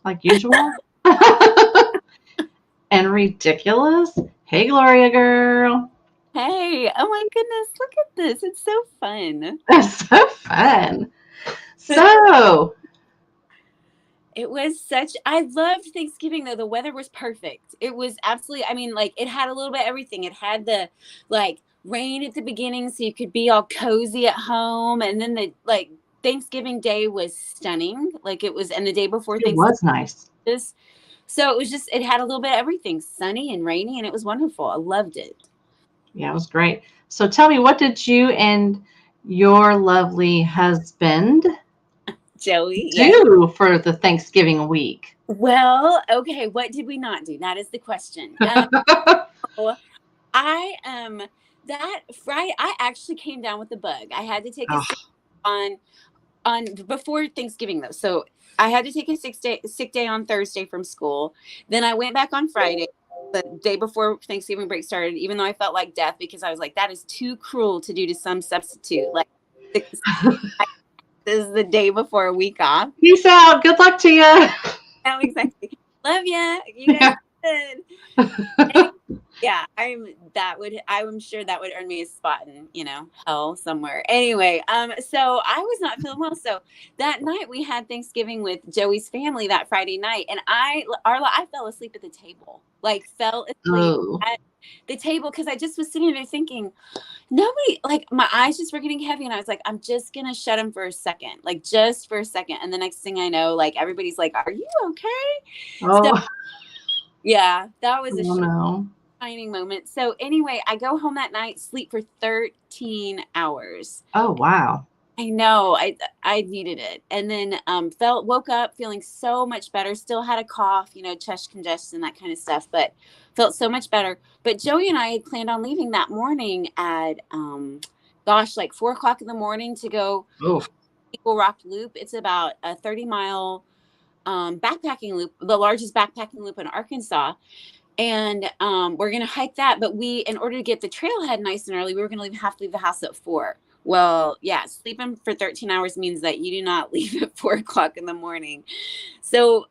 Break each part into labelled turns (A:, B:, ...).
A: like usual. And ridiculous. Hey, Gloria girl.
B: Hey, oh my goodness, look at this. It's so fun.
A: That's so fun. So,
B: It was I loved Thanksgiving though. The weather was perfect. It was absolutely, I mean, like it had a little bit of everything. It had the like rain at the beginning so you could be all cozy at home. And then the like Thanksgiving Day was stunning. Like it was, and the day before
A: it
B: Thanksgiving.
A: was nice.
B: So it was just, it had a little bit of everything, sunny and rainy, and it was wonderful. I loved it.
A: Yeah, it was great. So, tell me, what did you and your lovely husband
B: Joey, yes.
A: do for the Thanksgiving week?
B: Well, okay, what did we not do? That is the question. So I that Friday I actually came down with the bug. I had to take a
A: Oh,
B: on before Thanksgiving though. So I had to take a sick day on Thursday from school. Then I went back on Friday, the day before Thanksgiving break started, even though I felt like death because I was like, that is too cruel to do to some substitute. Like this is the day before a week off.
A: peace out. Good luck to you.
B: Oh, exactly. Love ya. You guys good. Yeah, I'm sure that would earn me a spot in, hell somewhere. Anyway, so I was not feeling well. So that night we had Thanksgiving with Joey's family that Friday night. And Arla, I fell asleep at the table. Like fell asleep
A: Oh,
B: at the table because I just was sitting there thinking, nobody, like my eyes just were getting heavy. And I was like, I'm just gonna shut them for a second, like just for a second. And the next thing I know, like everybody's like, are you okay? So
A: oh,
B: yeah, that was a
A: oh no.
B: shining moment. So anyway, I go home that night, sleep for 13 hours.
A: Oh, wow.
B: I know, I needed it. And then woke up feeling so much better. Still had a cough, chest congestion, that kind of stuff, but felt so much better. But Joey and I had planned on leaving that morning at like 4 o'clock in the morning to go
A: Oh,
B: Eagle Rock Loop. It's about a 30-mile backpacking loop, the largest backpacking loop in Arkansas. And we're gonna hike that, but in order to get the trailhead nice and early, we were gonna have to leave the house at 4. Well, yeah, sleeping for 13 hours means that you do not leave at 4 o'clock in the morning. So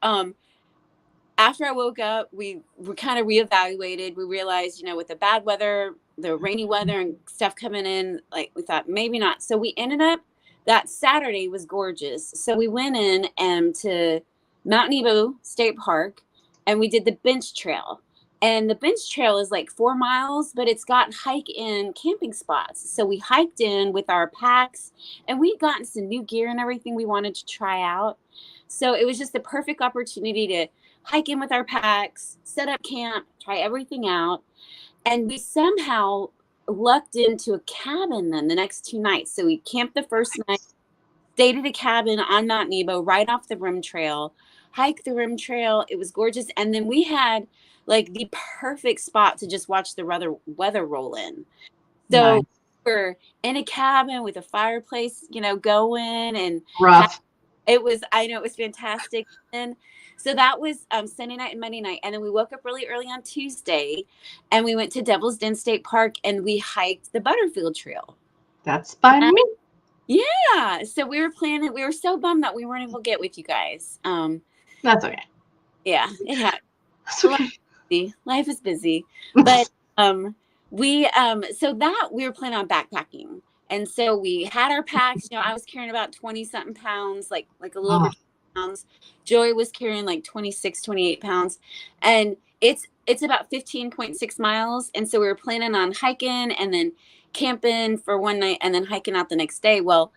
B: after I woke up, we kind of reevaluated. We realized, with the bad weather, the rainy weather and stuff coming in, like we thought maybe not. So we ended up, that Saturday was gorgeous. So we went in to Mount Nebo State Park and we did the bench trail. And the bench trail is like 4 miles, but it's got hike in camping spots. So we hiked in with our packs and we'd gotten some new gear and everything we wanted to try out. So it was just the perfect opportunity to hike in with our packs, set up camp, try everything out. And we somehow lucked into a cabin then the next 2 nights. So we camped the first night, stayed at a cabin on Mount Nebo right off the rim trail, hiked the rim trail. It was gorgeous. And then we had like the perfect spot to just watch the weather roll in. So
A: nice.
B: we're in a cabin with a fireplace, going, and
A: Rough.
B: I know it was fantastic. And so that was Sunday night and Monday night. And then we woke up really early on Tuesday and we went to Devil's Den State Park and we hiked the Butterfield Trail.
A: That's by me.
B: Yeah. So we were so bummed that we weren't able to get with you guys.
A: That's okay.
B: Yeah, it had
A: That's okay.
B: life is busy. But so that we were planning on backpacking. And so we had our packs, I was carrying about 20 something pounds, like a little over 20 pounds. Joey was carrying like 26, 28 pounds. And it's about 15.6 miles. And so we were planning on hiking and then camping for one night and then hiking out the next day. Well,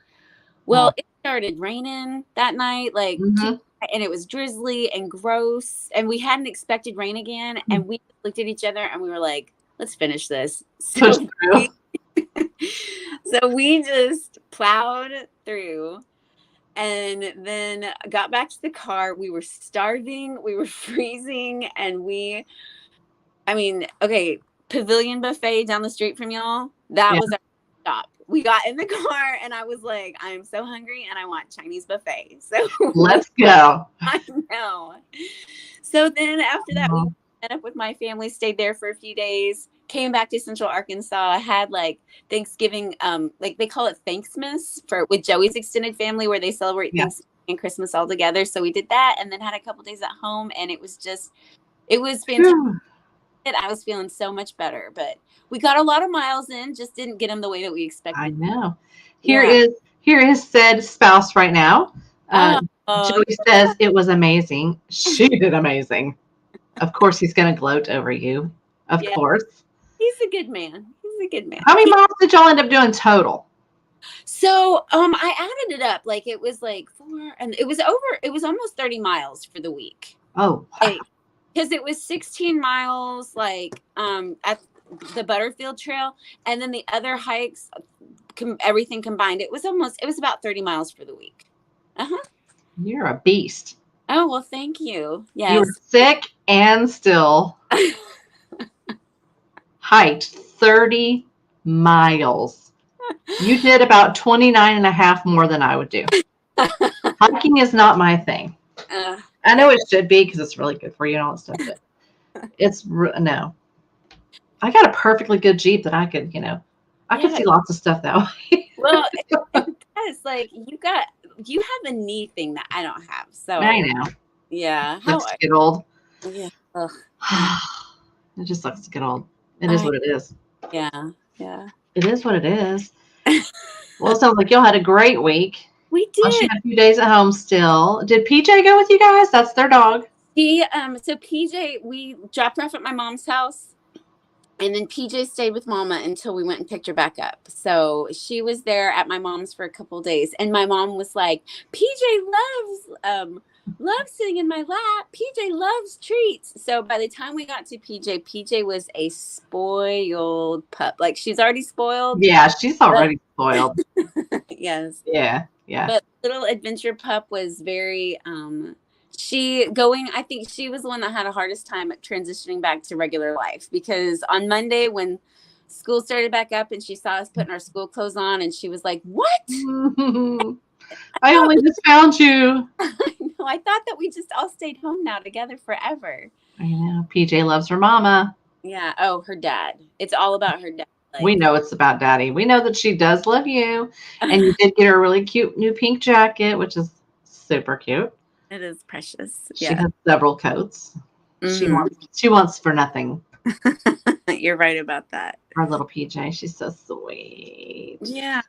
B: it started raining that night,
A: Mhm.
B: and it was drizzly and gross. And we hadn't expected rain again. And we looked at each other and we were like, let's finish this.
A: Push
B: So
A: through.
B: so we just plowed through and then got back to the car. We were starving, we were freezing, and okay, Pavilion Buffet down the street from y'all, that
A: Yeah.
B: was our stop. We got in the car and I was like, I'm so hungry and I want Chinese buffet. So
A: Let's go.
B: I know. So then after that, we
A: Oh,
B: met up with my family, stayed there for a few days, came back to Central Arkansas, had like Thanksgiving, like they call it Thanksmas with Joey's extended family where they celebrate
A: yeah.
B: Thanksgiving and Christmas all together. So we did that and then had a couple days at home, and it was fantastic.
A: Phew.
B: I was feeling so much better, but we got a lot of miles in, just didn't get them the way that we
A: I
B: expected.
A: know. Here
B: Yeah.
A: is here is said spouse right now. Uh,
B: Oh,
A: Joey says it was amazing. She did amazing. Of course, he's going to gloat over you. Of
B: yeah.
A: course.
B: He's a good man. He's a good man.
A: How many miles did y'all end up doing total?
B: So, I added it up. Like it was like 4, and it was almost 30 miles for the week.
A: Oh,
B: Like, because it was 16 miles, like, at the Butterfield Trail, and then the other hikes, everything combined, it was about 30 miles for the week. Uh-huh.
A: you're a beast.
B: Oh, well, thank you.
A: You were
B: Yes.
A: sick and still hiked 30 miles. You did about 29 and a half more than I would do. Hiking is not my thing. I know it should be because it's really good for you and all that stuff, but no. I got a perfectly good Jeep that I could, I could see lots of stuff that way.
B: Well, it's like you have a knee thing that I don't have. So
A: I know.
B: Yeah.
A: It looks to get old.
B: Yeah. Ugh.
A: It just looks to get old. It is what it is.
B: Yeah. Yeah.
A: It is what it is. Well, it sounds like y'all had a great week.
B: We
A: Well, she
B: did.
A: had a few days at home still. Did PJ go with you guys? That's their dog.
B: So PJ, we dropped her off at my mom's house, and then PJ stayed with Mama until we went and picked her back up. So she was there at my mom's for a couple of days, and my mom was like, PJ loves sitting in my lap. PJ loves treats. So by the time we got to PJ was a spoiled pup. Like, she's already spoiled.
A: Yeah, she's already spoiled.
B: Yes.
A: Yeah.
B: But little adventure pup was very I think she was the one that had the hardest time at transitioning back to regular life, because on Monday when school started back up and she saw us putting our school clothes on, and she was like, "What?
A: I only just found you."
B: I know. I thought that we just all stayed home now together forever.
A: I know. PJ loves her mama.
B: Yeah. Oh, her dad. It's all about her dad.
A: We know it's about daddy. We know that she does love you. And you did get her a really cute new pink jacket, which is super cute.
B: It is precious.
A: She has several coats.
B: Mm-hmm.
A: She wants for nothing.
B: You're right about that.
A: Our little PJ. She's so sweet.
B: Yeah.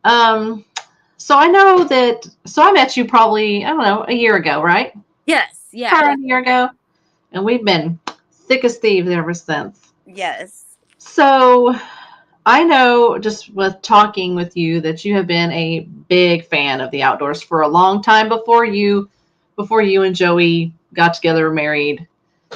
A: So I know that, so I met you probably, I don't know, a year ago, right?
B: Yes. Yeah.
A: A year ago. And we've been thick as thieves ever since.
B: Yes.
A: So I know just with talking with you that you have been a big fan of the outdoors for a long time before you and Joey got together, married,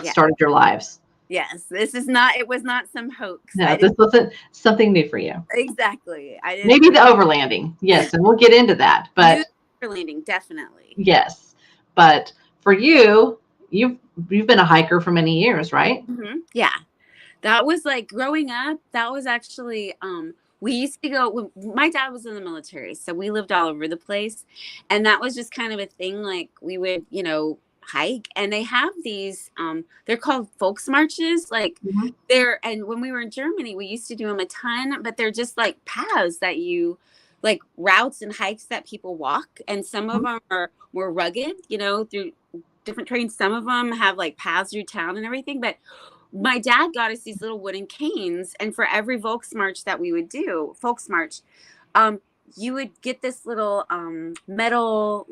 A: started your lives.
B: Yes, it was not some hoax.
A: No, this wasn't something new for you.
B: Exactly.
A: Maybe the overlanding. Yes, and we'll get into that. But
B: overlanding, definitely.
A: Yes. But for you've been a hiker for many years, right?
B: Mm-hmm. Yeah. That was like growing up. That was actually, we used to go, my dad was in the military, so we lived all over the place. And that was just kind of a thing. Like, we would, hike, and they have these, they're called folks marches. Like, and when we were in Germany, we used to do them a ton, but they're just like paths that like routes and hikes that people walk. And some of them are more rugged, through different terrain. Some of them have like paths through town and everything. But my dad got us these little wooden canes, and for every Volksmarch that we would do, Volksmarch, you would get this little metal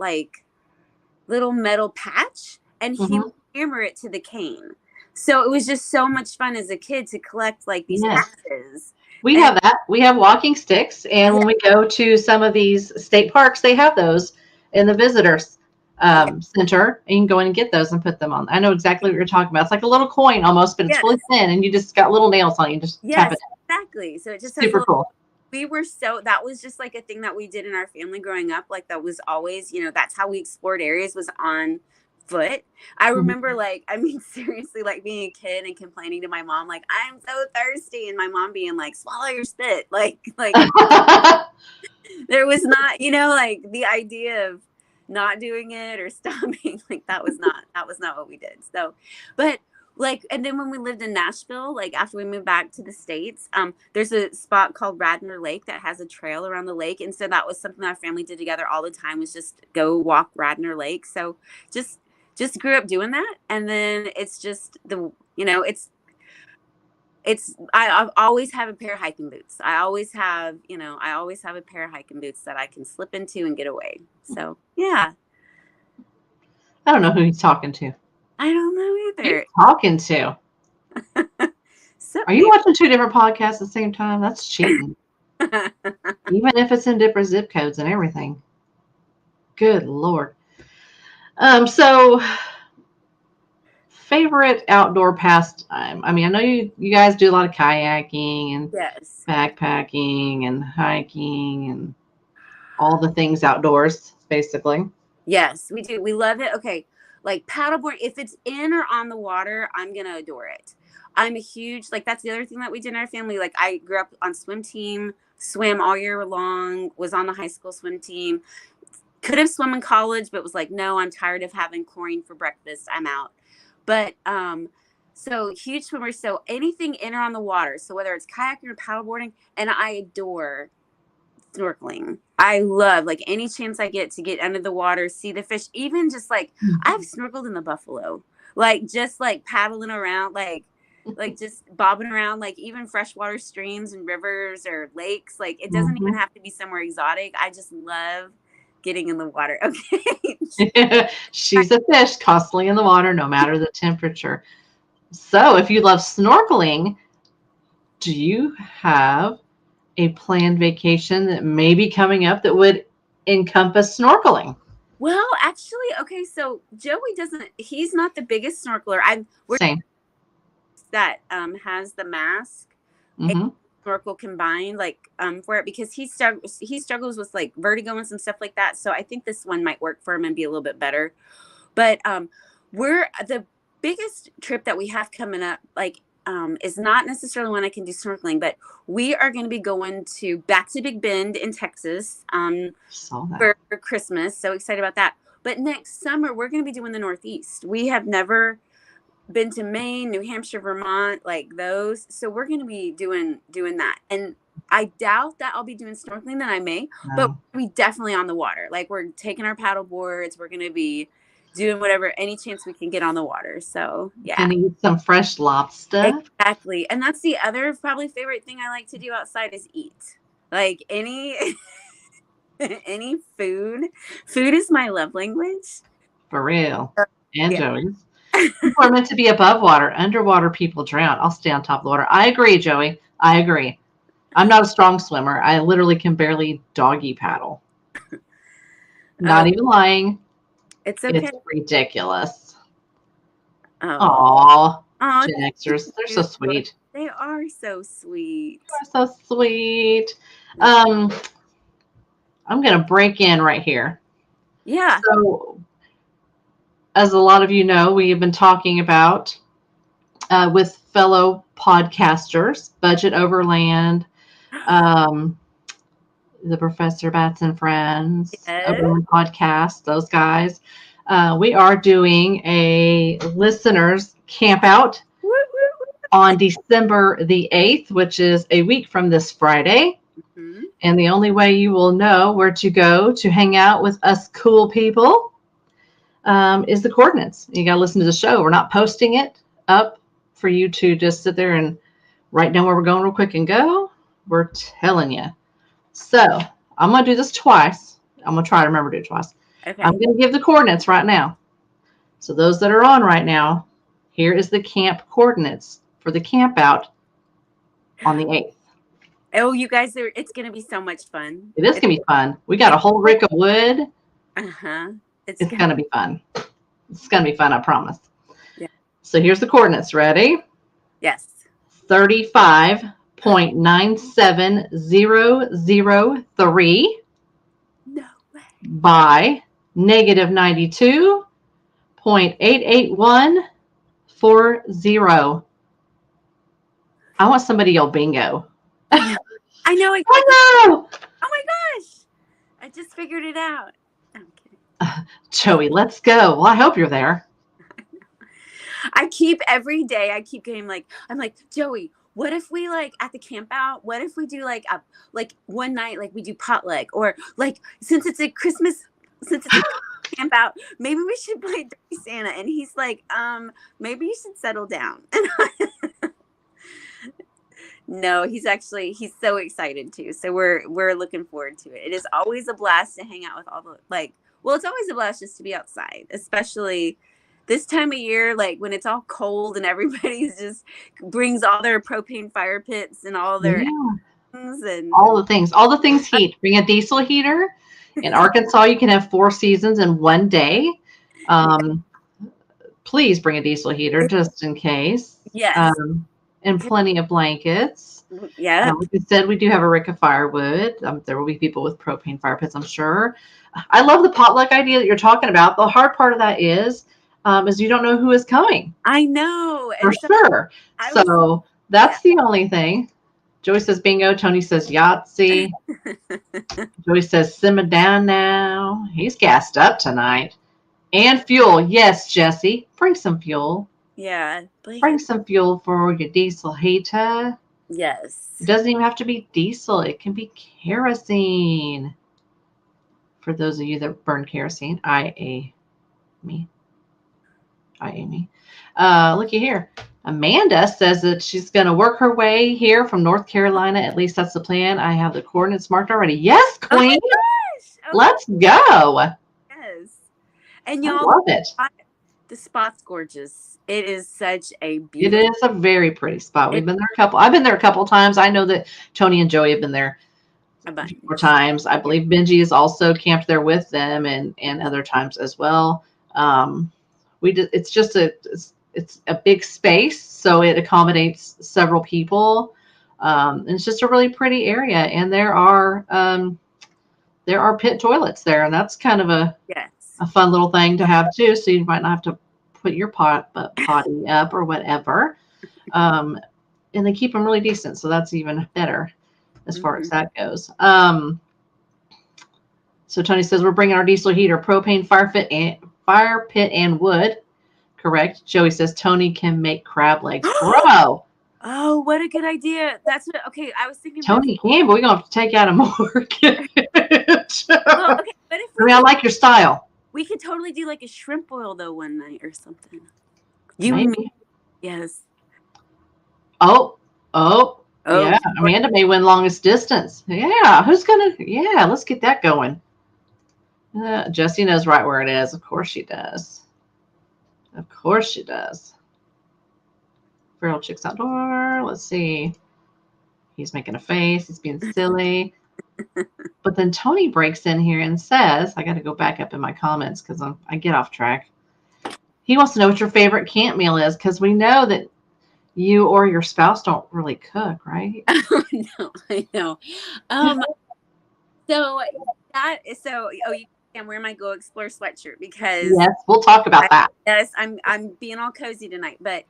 B: patch, and he would hammer it to the cane. So it was just so much fun as a kid to collect like these patches.
A: We have that. We have walking sticks, and when we go to some of these state parks, they have those in the visitors center, and you can go in and get those and put them on. I know exactly what you're talking about. It's like a little coin almost, but it's really thin, and you just got little nails on it. You just tap it.
B: Exactly. So it just
A: super cool.
B: That was just like a thing that we did in our family growing up. Like, that was always, that's how we explored areas, was on foot. I remember seriously, like being a kid and complaining to my mom, like, I'm so thirsty. And my mom being like, swallow your spit. Like there was not, like the idea of not doing it or stopping. Like, that was not what we did. So, but like, and then when we lived in Nashville, like after we moved back to the States, there's a spot called Radnor Lake that has a trail around the lake. And so that was something our family did together all the time, was just go walk Radnor Lake. So just, just grew up doing that. And then it's just I've always have a pair of hiking boots. I always have a pair of hiking boots that I can slip into and get away. So yeah.
A: I don't know who he's talking to.
B: I don't know either.
A: Who's talking to? Are you watching 2 different podcasts at the same time? That's cheating. Even if it's in different zip codes and everything. Good Lord. So favorite outdoor pastime. I mean, I know you guys do a lot of kayaking and
B: Yes.
A: backpacking and hiking and all the things outdoors, basically.
B: Yes, we do. We love it. Okay. Like paddleboard, if it's in or on the water, I'm going to adore it. I'm a huge, like, that's the other thing that we did in our family. Like, I grew up on swim team, swam all year long, was on the high school swim team, could have swum in college, but was like, no, I'm tired of having chlorine for breakfast. I'm out. But, so huge swimmers. So anything in or on the water. So whether it's kayaking or paddleboarding, and I adore snorkeling. I love, like, any chance I get to get under the water, see the fish, even just like I've snorkeled in the Buffalo, like just like paddling around, like just bobbing around, like even freshwater streams and rivers or lakes. Like it doesn't even have to be somewhere exotic. I just love getting in the water. Okay.
A: She's a fish constantly in the water, no matter the temperature. So if you love snorkeling, do you have a planned vacation that may be coming up that would encompass snorkeling?
B: Well, actually, okay, so Joey he's not the biggest snorkeler. We're
A: Same.
B: That has the mask and snorkel combined, like for it, because he struggles with like vertigo and some stuff like that. So I think this one might work for him and be a little bit better. But we're the biggest trip that we have coming up, like is not necessarily when I can do snorkeling, but we are going to be going back to Big Bend in Texas for Christmas. So excited about that. But next summer, we're going to be doing the Northeast. We have never been to Maine, New Hampshire, Vermont, like those. So we're going to be doing that. And I doubt that I'll be doing snorkeling, that I may, but we definitely on the water. Like we're taking our paddle boards. We're going to be doing whatever, any chance we can get on the water. So yeah.
A: And eat some fresh lobster.
B: Exactly. And that's the other probably favorite thing I like to do outside is eat. Like any food. Food is my love language.
A: For real. And Joey's. People are meant to be above water. Underwater people drown. I'll stay on top of the water. I agree, Joey. I agree. I'm not a strong swimmer. I literally can barely doggy paddle. Not even lying.
B: It's okay.
A: It's ridiculous. Aww. Gen Xers. They're so sweet.
B: They are so sweet.
A: They're so sweet. I'm going to break in right here.
B: Yeah.
A: So, as a lot of you know, we have been talking about with fellow podcasters, Budget Overland, the Professor Bats and Friends, Overland Podcast, those guys. We are doing a listeners camp out on December the 8th, which is a week from this Friday. And the only way you will know where to go to hang out with us cool people is the coordinates. You got to listen to the show. We're not posting it up for you to just sit there and write down where we're going real quick and go. We're telling you. So I'm going to do this twice. I'm going to try to remember to do it twice. Okay. I'm going to give the coordinates right now. So those that are on right now, here is the camp coordinates for the camp out on the 8th.
B: Oh, you guys, it's going to be so much fun.
A: It is going to be fun. We got a whole rick of wood.
B: It's
A: going to be fun. It's going to be fun, I promise. Yeah. So here's the coordinates. Ready?
B: Yes.
A: 35.97003
B: no way.
A: by negative 92.88140. I want somebody to yell bingo.
B: I know.
A: I know.
B: Oh my gosh. I just figured it out. I'm kidding.
A: Joey, let's go. Well, I hope you're there.
B: I keep every day. I keep getting like, I'm like, Joey, what if we like at the camp out? What if we do like one night, like we do potluck, or like since it's a camp out, maybe we should play Dirty Santa. And he's like, maybe you should settle down. No, he's so excited too. So we're looking forward to it. It is always a blast to hang out with all the it's always a blast just to be outside, especially this time of year, like when it's all cold and everybody's just brings all their propane fire pits and all their things and
A: all the things heat. Bring a diesel heater. In Arkansas, you can have 4 seasons in one day. Please bring a diesel heater just in case.
B: Yes.
A: And plenty of blankets.
B: Yeah.
A: Like I said, we do have a rick of firewood. There will be people with propane fire pits, I'm sure. I love the potluck idea that you're talking about. The hard part of that is you don't know who is coming.
B: I know.
A: For sure. So that's the only thing. Joey says bingo. Tony says Yahtzee. Joey says simmer down now. He's gassed up tonight. And fuel. Yes, Jesse. Bring some fuel.
B: Yeah.
A: Bring some fuel for your diesel heater.
B: Yes.
A: It doesn't even have to be diesel. It can be kerosene. For those of you that burn kerosene, I.A. me. Looky here. Amanda says that she's going to work her way here from North Carolina. At least that's the plan. I have the coordinates marked already. Yes, Queen. Let's go.
B: Yes. And y'all,
A: I love it.
B: The spot's gorgeous. It is such a beautiful.
A: It is a very pretty spot. We've been there I've been there a couple of times. I know that Tony and Joey have been there a bunch more times. I believe Benji is also camped there with them and other times as well. It's a big space, so it accommodates several people. And it's just a really pretty area. And there are pit toilets there, and that's kind of a fun little thing to have too. So you might not have to put your potty up or whatever. And they keep them really decent, so that's even better as far as that goes. So Tony says we're bringing our diesel heater, propane fire pit, and wood. Correct. Joey says Tony can make crab legs. Bro.
B: Oh, what a good idea. That's what, okay. I was thinking
A: Tony can, but we're going to have to take out a mortgage.
B: Well, okay, but if
A: I like your style.
B: We could totally do like a shrimp boil though one night or something.
A: Maybe.
B: Yes.
A: Oh, yeah. Amanda may win longest distance. Yeah. Let's get that going. Jessie knows right where it is. Of course she does. Feral Chicks Outdoor. Let's see. He's making a face. He's being silly. But then Tony breaks in here and says, I got to go back up in my comments because I get off track. He wants to know what your favorite camp meal is because we know that you or your spouse don't really cook, right?
B: No, I know. You can wear my Go Explore sweatshirt because
A: yes, we'll talk about that.
B: Yes, I'm being all cozy tonight, but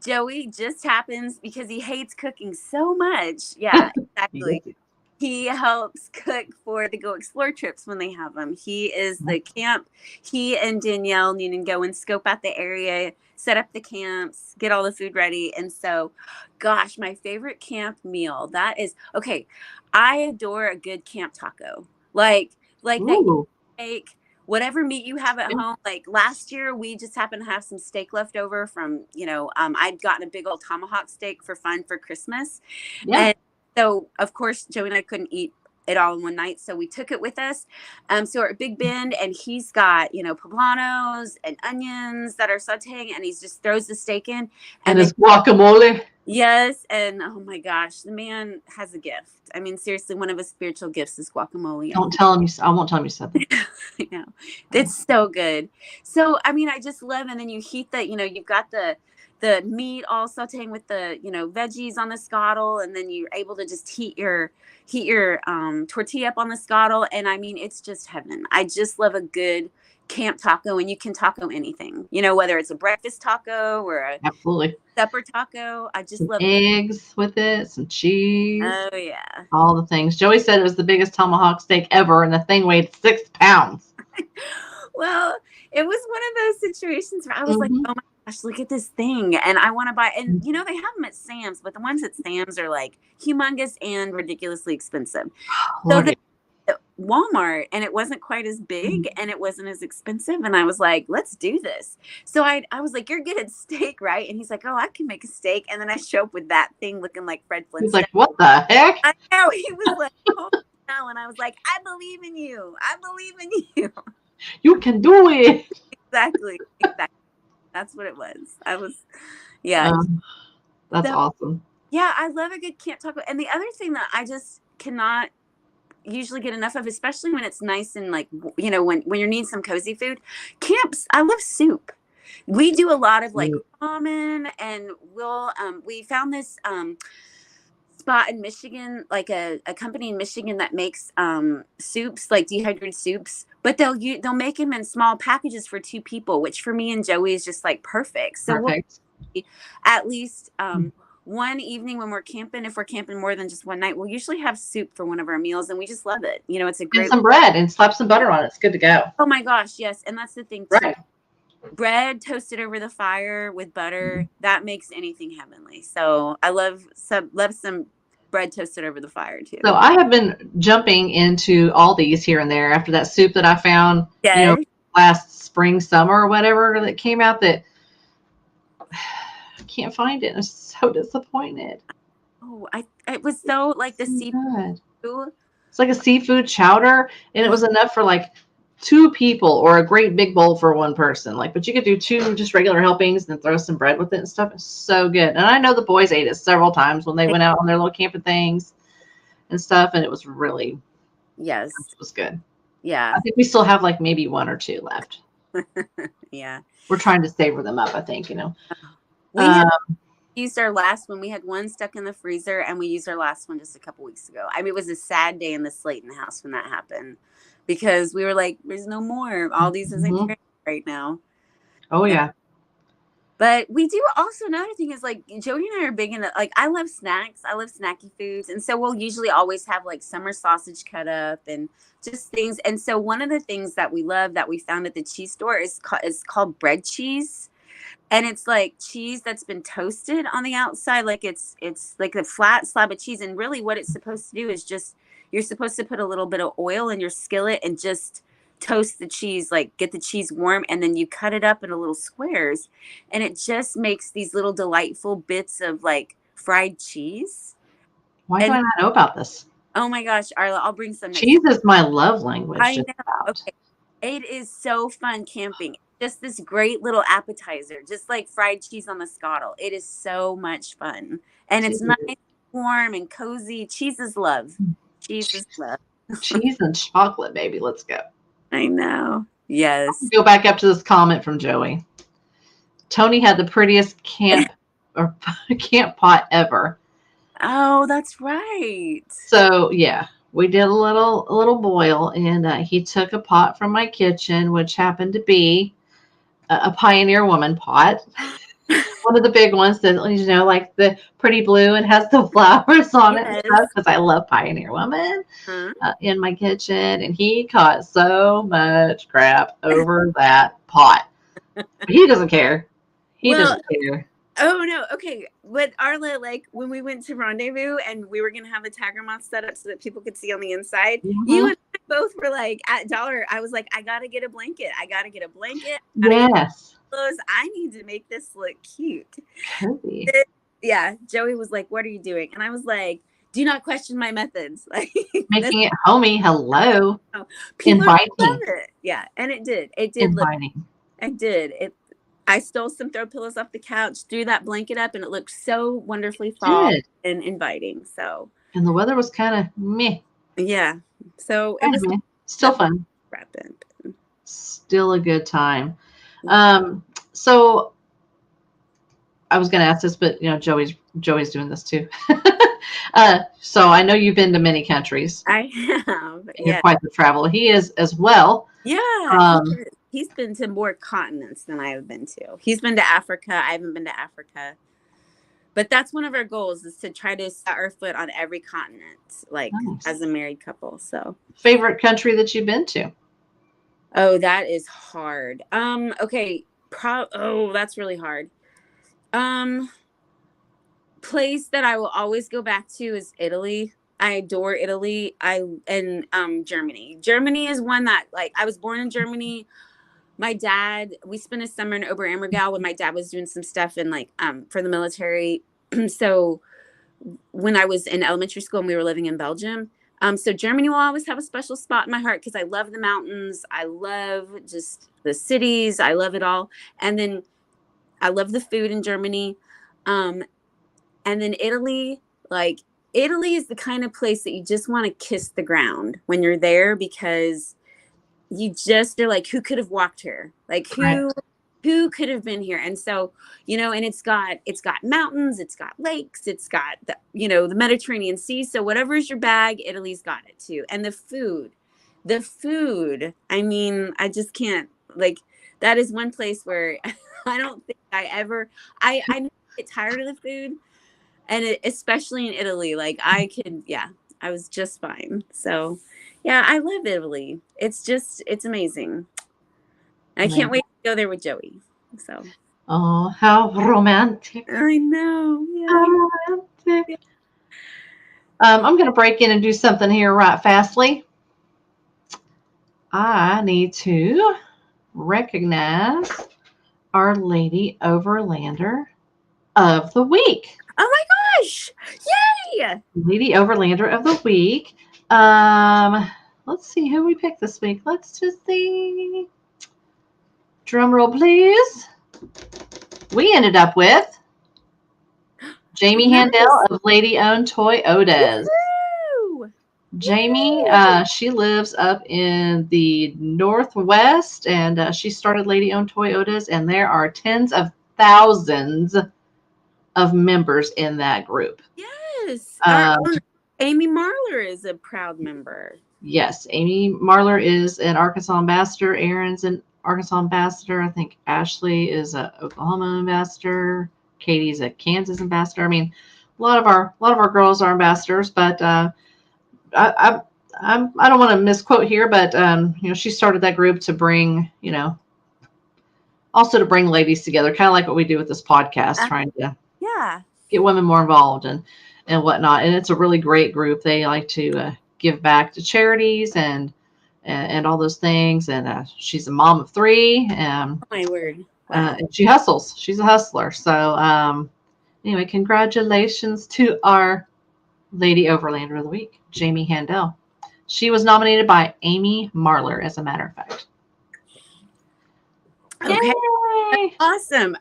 B: Joey just happens because he hates cooking so much. Yeah, exactly. He helps cook for the Go Explore trips when they have them. He is the camp. He and Danielle Noonan go and scope out the area, set up the camps, get all the food ready. And so, gosh, my favorite camp meal, that is, okay, I adore a good camp taco. Like that steak, whatever meat you have at home. Like last year, we just happened to have some steak left over from, I'd gotten a big old tomahawk steak for fun for Christmas. Yeah. And so, of course, Joey and I couldn't eat it all in one night. So we took it with us. So we're at Big Bend, and he's got, poblanos and onions that are sauteing, and he just throws the steak in.
A: And his guacamole.
B: Yes. And oh my gosh, the man has a gift. I mean, seriously, one of his spiritual gifts is guacamole.
A: I won't tell him you said that.
B: I know. It's so good. So, I mean, I just love it. And then you heat that, you've got the meat all sauteing with the, veggies on the scuttle. And then you're able to just heat your tortilla up on the scuttle. And I mean, it's just heaven. I just love a good camp taco, and you can taco anything, whether it's a breakfast taco or a supper taco. I just love
A: eggs with it, some cheese.
B: Oh yeah,
A: all the things. Joey said it was the biggest tomahawk steak ever, and the thing weighed 6 pounds.
B: Well, it was one of those situations where I was like, oh my gosh, look at this thing. And I want to buy, and they have them at Sam's, but the ones at Sam's are like humongous and ridiculously expensive. So
A: Lordy.
B: Walmart, and it wasn't quite as big and it wasn't as expensive. And I was like, let's do this. So I was like, you're good at steak, right? And he's like, oh, I can make a steak. And then I show up with that thing looking like Fred Flintstone.
A: He's like, what the heck?
B: I know. He was like, oh, no. And I was like, I believe in you. I believe in you.
A: You can do it.
B: Exactly. That's what it was. I was,
A: that's awesome.
B: Yeah, I love a good camp taco. And the other thing that I just cannot usually get enough of, especially when it's nice and like, when you're needing some cozy food, camps, I love soup. We do a lot of like ramen, and we found this spot in Michigan, like a company in Michigan that makes soups, like dehydrated soups, but they'll make them in small packages for 2 people, which for me and Joey is just like perfect. So we'll at least one evening when we're camping, if we're camping more than just one night, we'll usually have soup for one of our meals, and we just love it. It's a great,
A: and some bread and slap some butter on it. It's good to go.
B: Oh my gosh, yes. And that's the thing too. Right. Bread toasted over the fire with butter, that makes anything heavenly. So I love some bread toasted over the fire too.
A: So I have been jumping into all these here and there after that soup that I found, last spring, summer, or whatever, that came out that I can't find it. I'm so disappointed.
B: Oh, it was so like the seafood.
A: It's like a seafood chowder, and it was enough for like 2 people or a great big bowl for one person. But you could do 2 just regular helpings and throw some bread with it and stuff. It's so good. And I know the boys ate it several times when they went out on their little camping things and stuff. And it was really, it was good.
B: Yeah.
A: I think we still have like maybe 1 or 2 left.
B: Yeah.
A: We're trying to savor them up, I think,
B: We used our last one. We had one stuck in the freezer, and we used our last one just a couple weeks ago. I mean, it was a sad day in the Slayton house when that happened, because we were like, there's no more. All these isn't carrying right now.
A: Oh, yeah.
B: But we do also, another thing is like, Jody and I are big into, like, I love snacks. I love snacky foods. And so we'll usually always have like summer sausage cut up and just things. And so one of the things that we love that we found at the cheese store is called bread cheese. And it's like cheese that's been toasted on the outside. Like it's like a flat slab of cheese. And really what it's supposed to do is just, you're supposed to put a little bit of oil in your skillet and just toast the cheese, like get the cheese warm. And then you cut it up into little squares. And it just makes these little delightful bits of like fried cheese.
A: Why do I not know about this?
B: Oh my gosh, Arla, I'll bring some.
A: Cheese is my love language.
B: I know. Okay. It is so fun camping. Just this great little appetizer, just like fried cheese on the scuttle. It is so much fun. And it's nice, warm, and cozy. Cheese is love. Cheese is love.
A: Cheese and chocolate, baby. Let's go.
B: I know. Yes.
A: Go back up to this comment from Joey. Tony had the prettiest camp pot ever.
B: Oh, that's right.
A: So yeah, we did a little boil, and he took a pot from my kitchen, which happened to be a Pioneer Woman pot. One of the big ones that, like the pretty blue and has the flowers on it, because I love Pioneer Woman in my kitchen. And he caught so much crap over that pot. But he doesn't care. He doesn't care.
B: Oh no. Okay. With Arla, like when we went to Rendezvous and we were going to have the tiger moth set up so that people could see on the inside, you and I both were like at Dollar. I was like, I got to get a blanket.
A: Yes.
B: I need to make this look cute.
A: Cozy.
B: Yeah. Joey was like, what are you doing? And I was like, do not question my methods. Like
A: making it homey. Hello.
B: Inviting. Yeah. And it did. It did.
A: Inviting.
B: It did. I stole some throw pillows off the couch, threw that blanket up, and it looked so wonderfully fall and inviting. So, and
A: the weather was kind of meh.
B: Yeah. So it was
A: still fun. Still a good time. So I was going to ask this, but Joey's doing this too. So I know you've been to many countries.
B: I have.
A: You're quite the traveler. He is as well.
B: Yeah. He's been to more continents than I have been to. He's been to Africa. I haven't been to Africa. But that's one of our goals, is to try to set our foot on every continent, like as a married couple. So,
A: favorite country that you've been to?
B: Oh, that is hard. Okay. That's really hard. Place that I will always go back to is Italy. I adore Italy. Germany. Germany is one that, like, I was born in Germany. My dad, we spent a summer in Oberammergau when my dad was doing some stuff in, like, for the military. So when I was in elementary school and we were living in Belgium. So Germany will always have a special spot in my heart because I love the mountains. I love just the cities. I love it all. And then I love the food in Germany. And then Italy, like, Italy is the kind of place that you just want to kiss the ground when you're there, because you just are like, who could have walked here? Like, who could have been here? And so, and it's got mountains, it's got lakes, it's got the Mediterranean Sea. So whatever is your bag, Italy's got it too. And the food, I mean, I just can't, like, that is one place where I don't think I get tired of the food. And especially in Italy, like, I was just fine. So yeah, I love Italy. It's amazing. I can't wait to go there with Joey. So.
A: Oh, how romantic.
B: I know. Yeah.
A: How romantic. I'm going to break in and do something here right fastly. I need to recognize our Lady Overlander of the week.
B: Oh my gosh. Yay!
A: Lady Overlander of the week. Let's see who we picked this week. Let's just see. Drum roll, please. We ended up with Jamie Handel of Lady Owned Toyotas.
B: Woo-hoo!
A: Jamie, she lives up in the Northwest, and she started Lady Owned Toyotas, and there are tens of thousands of members in that group.
B: Yes. Amy Marlar is a proud member.
A: Yes, Amy Marlar is an Arkansas ambassador. Aaron's an Arkansas ambassador. I think Ashley is an Oklahoma ambassador. Katie's a Kansas ambassador. I mean, a lot of our girls are ambassadors, but I don't want to misquote here, but she started that group to bring, also to bring ladies together, kind of like what we do with this podcast, trying to get women more involved and whatnot. And it's a really great group. They like to give back to charities and all those things. And she's a mom of 3. Oh
B: my word!
A: Wow. And she hustles. She's a hustler. So anyway, congratulations to our Lady Overlander of the week, Jamie Handel. She was nominated by Amy Marlar, as a matter of fact.
B: Okay. Yay! Awesome.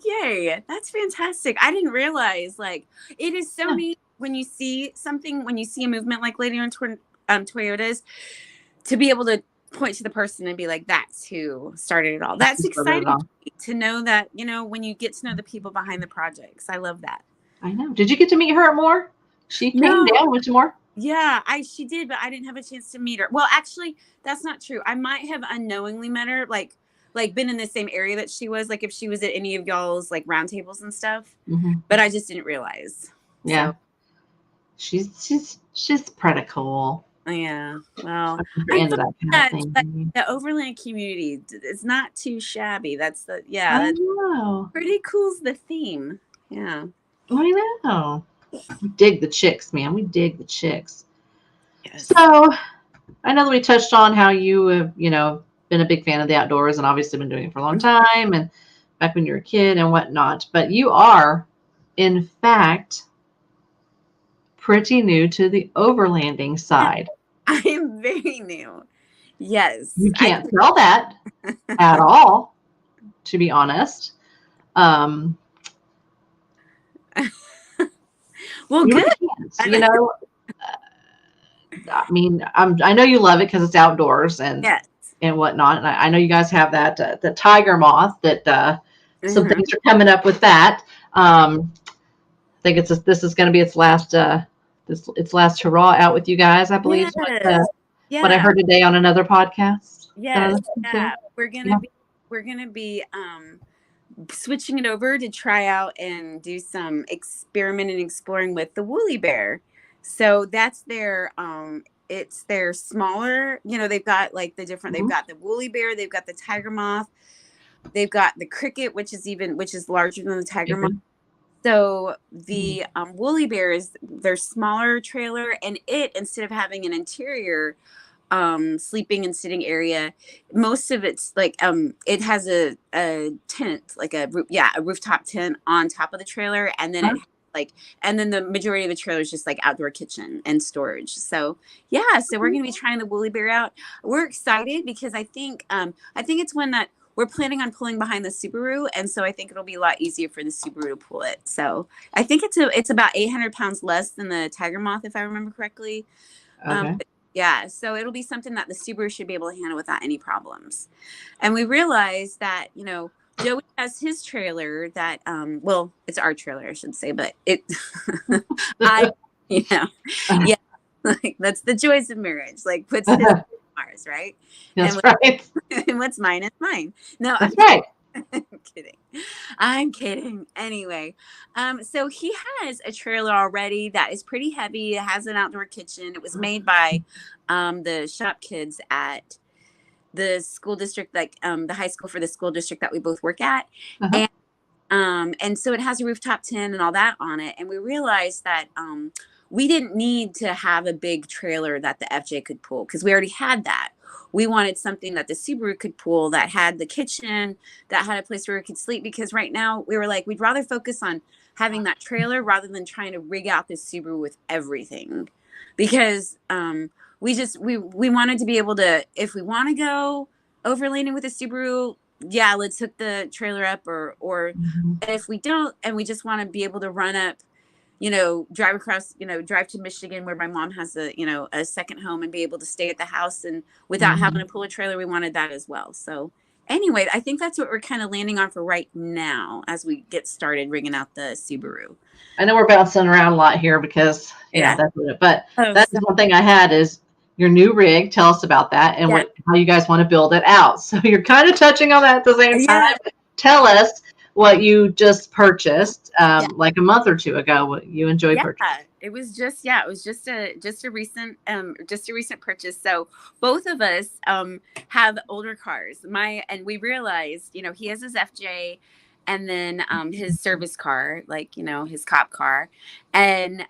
B: Yay. That's fantastic. I didn't realize, like, it is so neat when you see something, when you see a movement like Lady Owned Toyotas, to be able to point to the person and be like, that's who started it all. That's exciting to know that, when you get to know the people behind the projects. I love that.
A: I know. Did you get to meet her at Moore? She came down, went to Moore?
B: Yeah, she did, but I didn't have a chance to meet her. Well, actually, that's not true. I might have unknowingly met her, like been in the same area that she was, like if she was at any of y'all's like roundtables and stuff. Mm-hmm. But I just didn't realize.
A: Yeah. So. She's pretty cool.
B: Yeah. Well,
A: into that kind of thing.
B: The Overland community is not too shabby. That's
A: I know.
B: Pretty cool's the theme. Yeah.
A: I know. We dig the chicks, man. We dig the chicks. Yes. So I know that we touched on how you have, been a big fan of the outdoors and obviously been doing it for a long time and back when you were a kid and whatnot. But you are, in fact, pretty new to the overlanding side.
B: I am very new. Yes.
A: You can't tell that at all, to be honest. Well,
B: good.
A: I mean, I know you love it because it's outdoors and whatnot. And I know you guys have that the tiger moth that some things are coming up with that. I think this is going to be its last its last hurrah out with you guys, I believe.
B: Yes.
A: What I heard today on another podcast.
B: Yes. We're gonna be switching it over to try out and do some experimenting and exploring with the woolly bear. So that's their it's their smaller, they've got like the different, they've got the woolly bear, they've got the tiger moth. They've got the Cricket, which is larger than the Tiger Moth. So the Woolly Bears, their smaller trailer, and instead of having an interior sleeping and sitting area, most of it's like it has a tent, like a rooftop tent on top of the trailer, and then and then the majority of the trailer is just like outdoor kitchen and storage. So so we're gonna be trying the Woolly Bear out. We're excited because I think it's one that we're planning on pulling behind the Subaru, and so I think it'll be a lot easier for the Subaru to pull it. So I think it's about 800 pounds less than the Tiger Moth, if I remember correctly.
A: Okay.
B: So it'll be something that the Subaru should be able to handle without any problems. And we realized that, Joey has his trailer that, it's our trailer, I should say, but like that's the joys of marriage, like puts his ours, right?
A: That's right.
B: And what's mine is mine. No,
A: that's right.
B: I'm kidding. Anyway, so he has a trailer already that is pretty heavy. It has an outdoor kitchen. It was made by the shop kids at the school district, like the high school for the school district that we both work at. And so it has a rooftop tent and all that on it. And we realized that we didn't need to have a big trailer that the FJ could pull because we already had that. We wanted something that the Subaru could pull that had the kitchen, that had a place where we could sleep, because right now we were like, we'd rather focus on having that trailer rather than trying to rig out this Subaru with everything, because we wanted to be able to, if we want to go overlanding with a Subaru, let's hook the trailer up, or if we don't and we just want to be able to run up, drive across, drive to Michigan where my mom has a second home and be able to stay at the house and without having to pull a trailer, we wanted that as well. So anyway, I think that's what we're kind of landing on for right now as we get started rigging out the Subaru.
A: I know we're bouncing around a lot here because that's it. But that's one thing I had is your new rig. Tell us about that and how you guys want to build it out. So you're kind of touching on that at the same time. Tell us what you just purchased like a month or two ago, what you enjoyed purchasing.
B: It was just a recent purchase. So both of us have older cars. And we realized, he has his FJ and then his service car, like, his cop car. And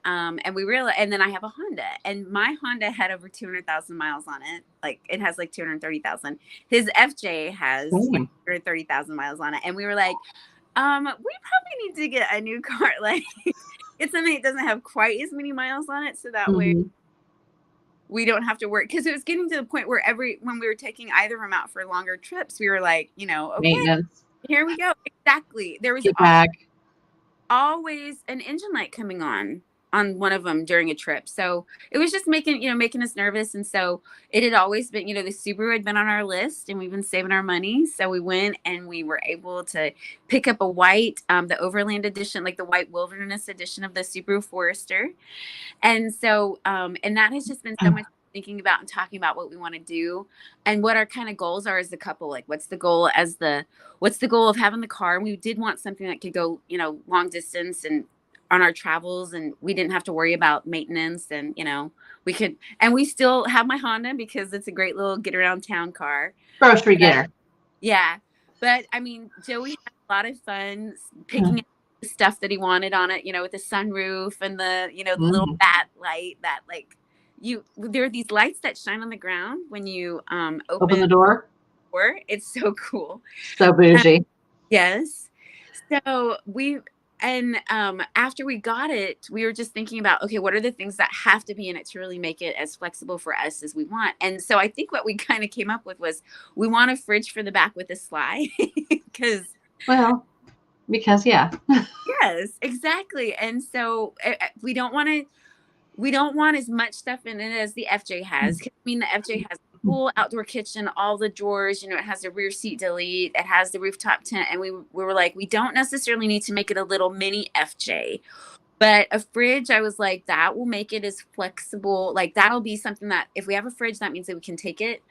B: we realized, and then I have a Honda, and my Honda had over 200,000 miles on it. Like it has like 230,000. His FJ has 230,000 miles on it. And we were like, we probably need to get a new car. Like it's something that doesn't have quite as many miles on it. So that way we don't have to work. Cause it was getting to the point where when we were taking either of them out for longer trips, we were like, okay, maintenance. Here we go. Exactly. There was always an engine light coming on one of them during a trip. So it was just making us nervous. And so it had always been, the Subaru had been on our list and we've been saving our money. So we went and we were able to pick up a white, the Overland edition, like the white wilderness edition of the Subaru Forester. And so, and that has just been so much thinking about and talking about what we want to do and what our kind of goals are as a couple. Like what's the goal of having the car? And we did want something that could go, long distance and on our travels, and we didn't have to worry about maintenance, and we could, and we still have my Honda because it's a great little get around town car.
A: Grocery getter.
B: Yeah. But I mean, Joey had a lot of fun picking up the stuff that he wanted on it, with the sunroof and the, the little bat light that there are these lights that shine on the ground when you open
A: the door.
B: It's so cool.
A: So bougie.
B: Yes. So after we got it, we were just thinking about, okay, what are the things that have to be in it to really make it as flexible for us as we want? And so I think what we kind of came up with was we want a fridge for the back with a slide because yes, exactly. And so we don't want as much stuff in it as the FJ has. I mean, the FJ has a full outdoor kitchen, all the drawers, it has a rear seat delete, it has the rooftop tent. And we were like, we don't necessarily need to make it a little mini FJ, but a fridge, I was like, that will make it as flexible. Like that'll be something that if we have a fridge, that means that we can take it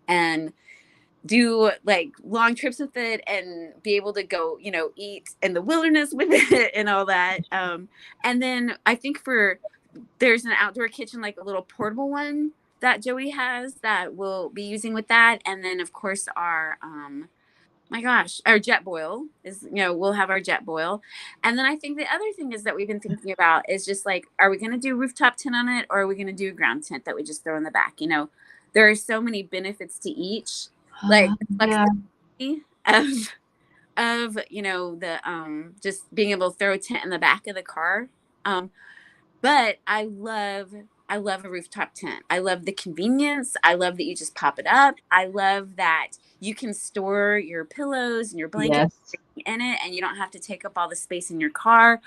B: and do like long trips with it and be able to go, eat in the wilderness with it and all that. And then I think there's an outdoor kitchen, like a little portable one that Joey has that we'll be using with that. And then of course our my gosh, our jet boil is, we'll have our jet boil. And then I think the other thing is that we've been thinking about is just like, are we going to do rooftop tent on it, or are we going to do a ground tent that we just throw in the back? There are so many benefits to each, like the
A: Yeah.
B: flexibility of the just being able to throw a tent in the back of the car. But I love a rooftop tent. I love the convenience. I love that you just pop it up. I love that you can store your pillows and your blankets in it, and you don't have to take up all the space in your car.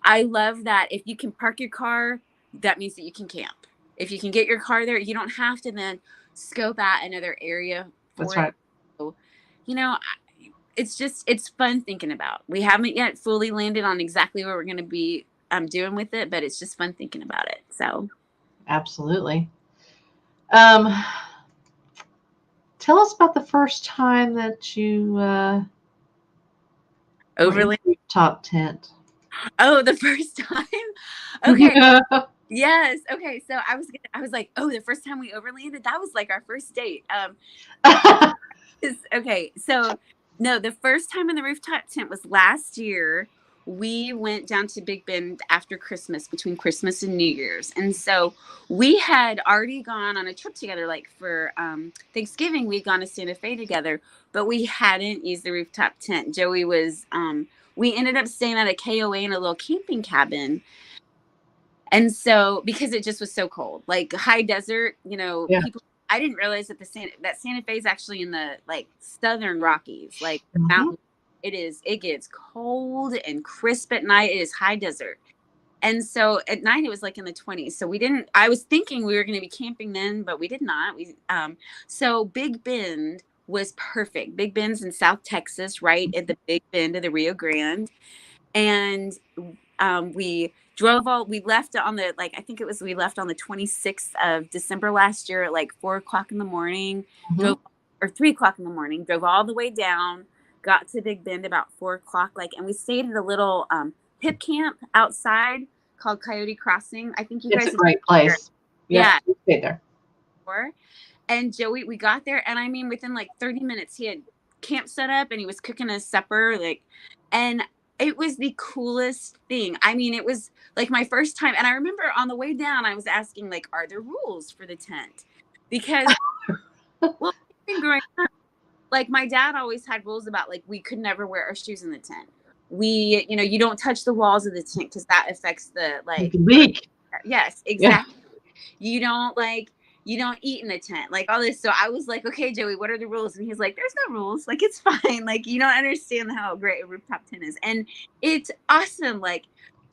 B: I love that if you can park your car, that means that you can camp. If you can get your car there, you don't have to then scope out another area for
A: That's
B: it.
A: right.
B: So, it's fun thinking about. We haven't yet fully landed on exactly what we're going to be doing with it, but it's just fun thinking about it. So
A: absolutely. Tell us about the first time that you
B: Overlander
A: rooftop tent.
B: Oh, the first time. Okay. Yes. Okay. So I was like, oh, the first time we overlanded, that was like our first date. Okay. So no, the first time in the rooftop tent was last year. We went down to Big Bend after Christmas, between Christmas and New Year's. And so we had already gone on a trip together, like for Thanksgiving, we'd gone to Santa Fe together, but we hadn't used the rooftop tent. Joey was, we ended up staying at a KOA in a little camping cabin. And so, because it just was so cold, like high desert, people, I didn't realize that Santa Fe is actually in the like Southern Rockies, like mountain. It gets cold and crisp at night. It is high desert. And so at night it was like in the 20s. So I was thinking we were going to be camping then, but we did not. So Big Bend was perfect. Big Bend's in South Texas, right at the Big Bend of the Rio Grande. And we left on the, like, I think it was, we left on the 26th of December last year at like 4:00 in the morning, or 3:00 in the morning, drove all the way down, got to Big Bend about 4:00, and we stayed at a little hip camp outside called Coyote Crossing. I think
A: it's a great place.
B: Yeah.
A: We stayed there.
B: And Joey, we got there, and I mean, within like 30 minutes, he had camp set up and he was cooking us supper, and it was the coolest thing. I mean, it was like my first time. And I remember on the way down, I was asking, like, are there rules for the tent? Because, well, growing up, like my dad always had rules about, like, we could never wear our shoes in the tent. You don't touch the walls of the tent because that affects the, like,
A: leak.
B: Yes, exactly. Yeah. You don't eat in the tent, like all this. So I was like, okay, Joey, what are the rules? And he's like, there's no rules. Like, it's fine. Like, you don't understand how great a rooftop tent is. And it's awesome. Like,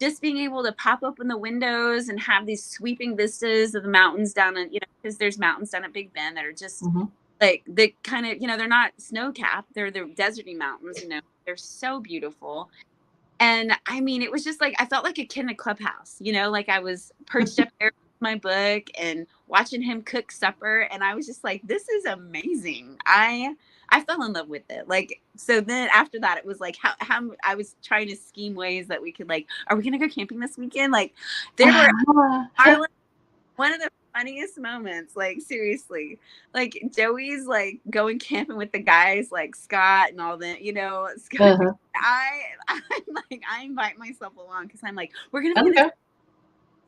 B: just being able to pop open the windows and have these sweeping vistas of the mountains down in, because there's mountains down at Big Bend that are just like, the kind of, they're not snow capped. They're the deserty mountains, they're so beautiful. And I mean, it was just like, I felt like a kid in a clubhouse, like I was perched up there with my book and watching him cook supper. And I was just like, this is amazing. I fell in love with it. Like, so then after that, it was like, how I was trying to scheme ways that we could, like, are we going to go camping this weekend? Like, there were Arla, one of the funniest moments, like, seriously, like Joey's like going camping with the guys like Scott and all that, Scott. I'm like, I invite myself along because I'm like, we're gonna be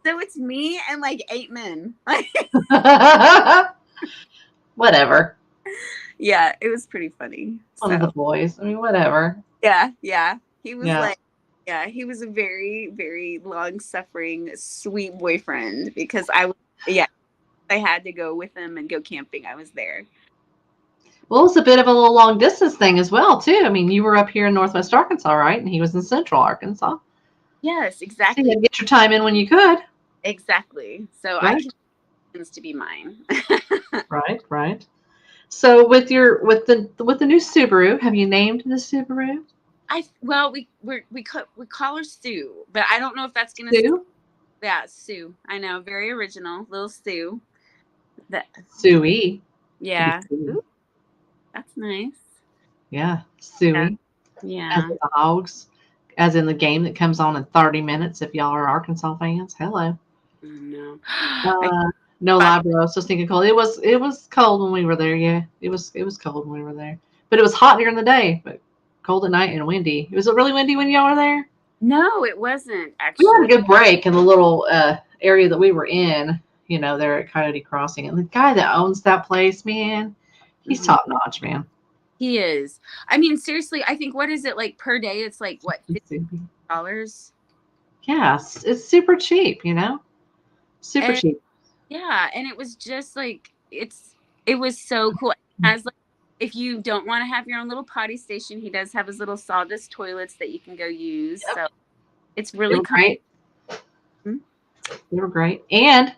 B: so it's me and like 8 men.
A: Whatever.
B: Yeah, it was pretty funny.
A: One of the boys. I mean, whatever.
B: Yeah. He was he was a very, very long-suffering, sweet boyfriend because I had to go with him and go camping. I was there.
A: Well, it's a bit of a little long distance thing as well, too. I mean, you were up here in Northwest Arkansas, right? And he was in Central Arkansas.
B: Yes, exactly.
A: So you had to get your time in when you could.
B: Exactly. So I can to be mine.
A: Right. So with the new Subaru, have you named the Subaru?
B: We call her Sue, but I don't know if that's gonna
A: Sue.
B: Yeah, Sue. I know, very original, little Sue.
A: Suey.
B: Yeah. Ooh, that's nice.
A: Yeah, Suey.
B: Yeah.
A: As in the hogs, as in the game that comes on in 30 minutes. If y'all are Arkansas fans, hello.
B: No.
A: No lie, bro. I was just thinking cold. It was cold when we were there. Yeah, it was cold when we were there. but it was hot during the day, but cold at night and windy. Was it really windy when y'all were there?
B: No, it wasn't
A: We had a
B: actually.
A: good break in the little area that we were in, there at Coyote Crossing. And the guy that owns that place, man, he's top notch, man.
B: He is. I mean, seriously, I think, what is it like per day? It's like, what, $50?
A: Yeah, it's super cheap, super cheap.
B: Yeah, and it was just like, it was so cool. As like, if you don't want to have your own little potty station, he does have his little sawdust toilets that you can go use. Yep. So it's really
A: great. They were great. And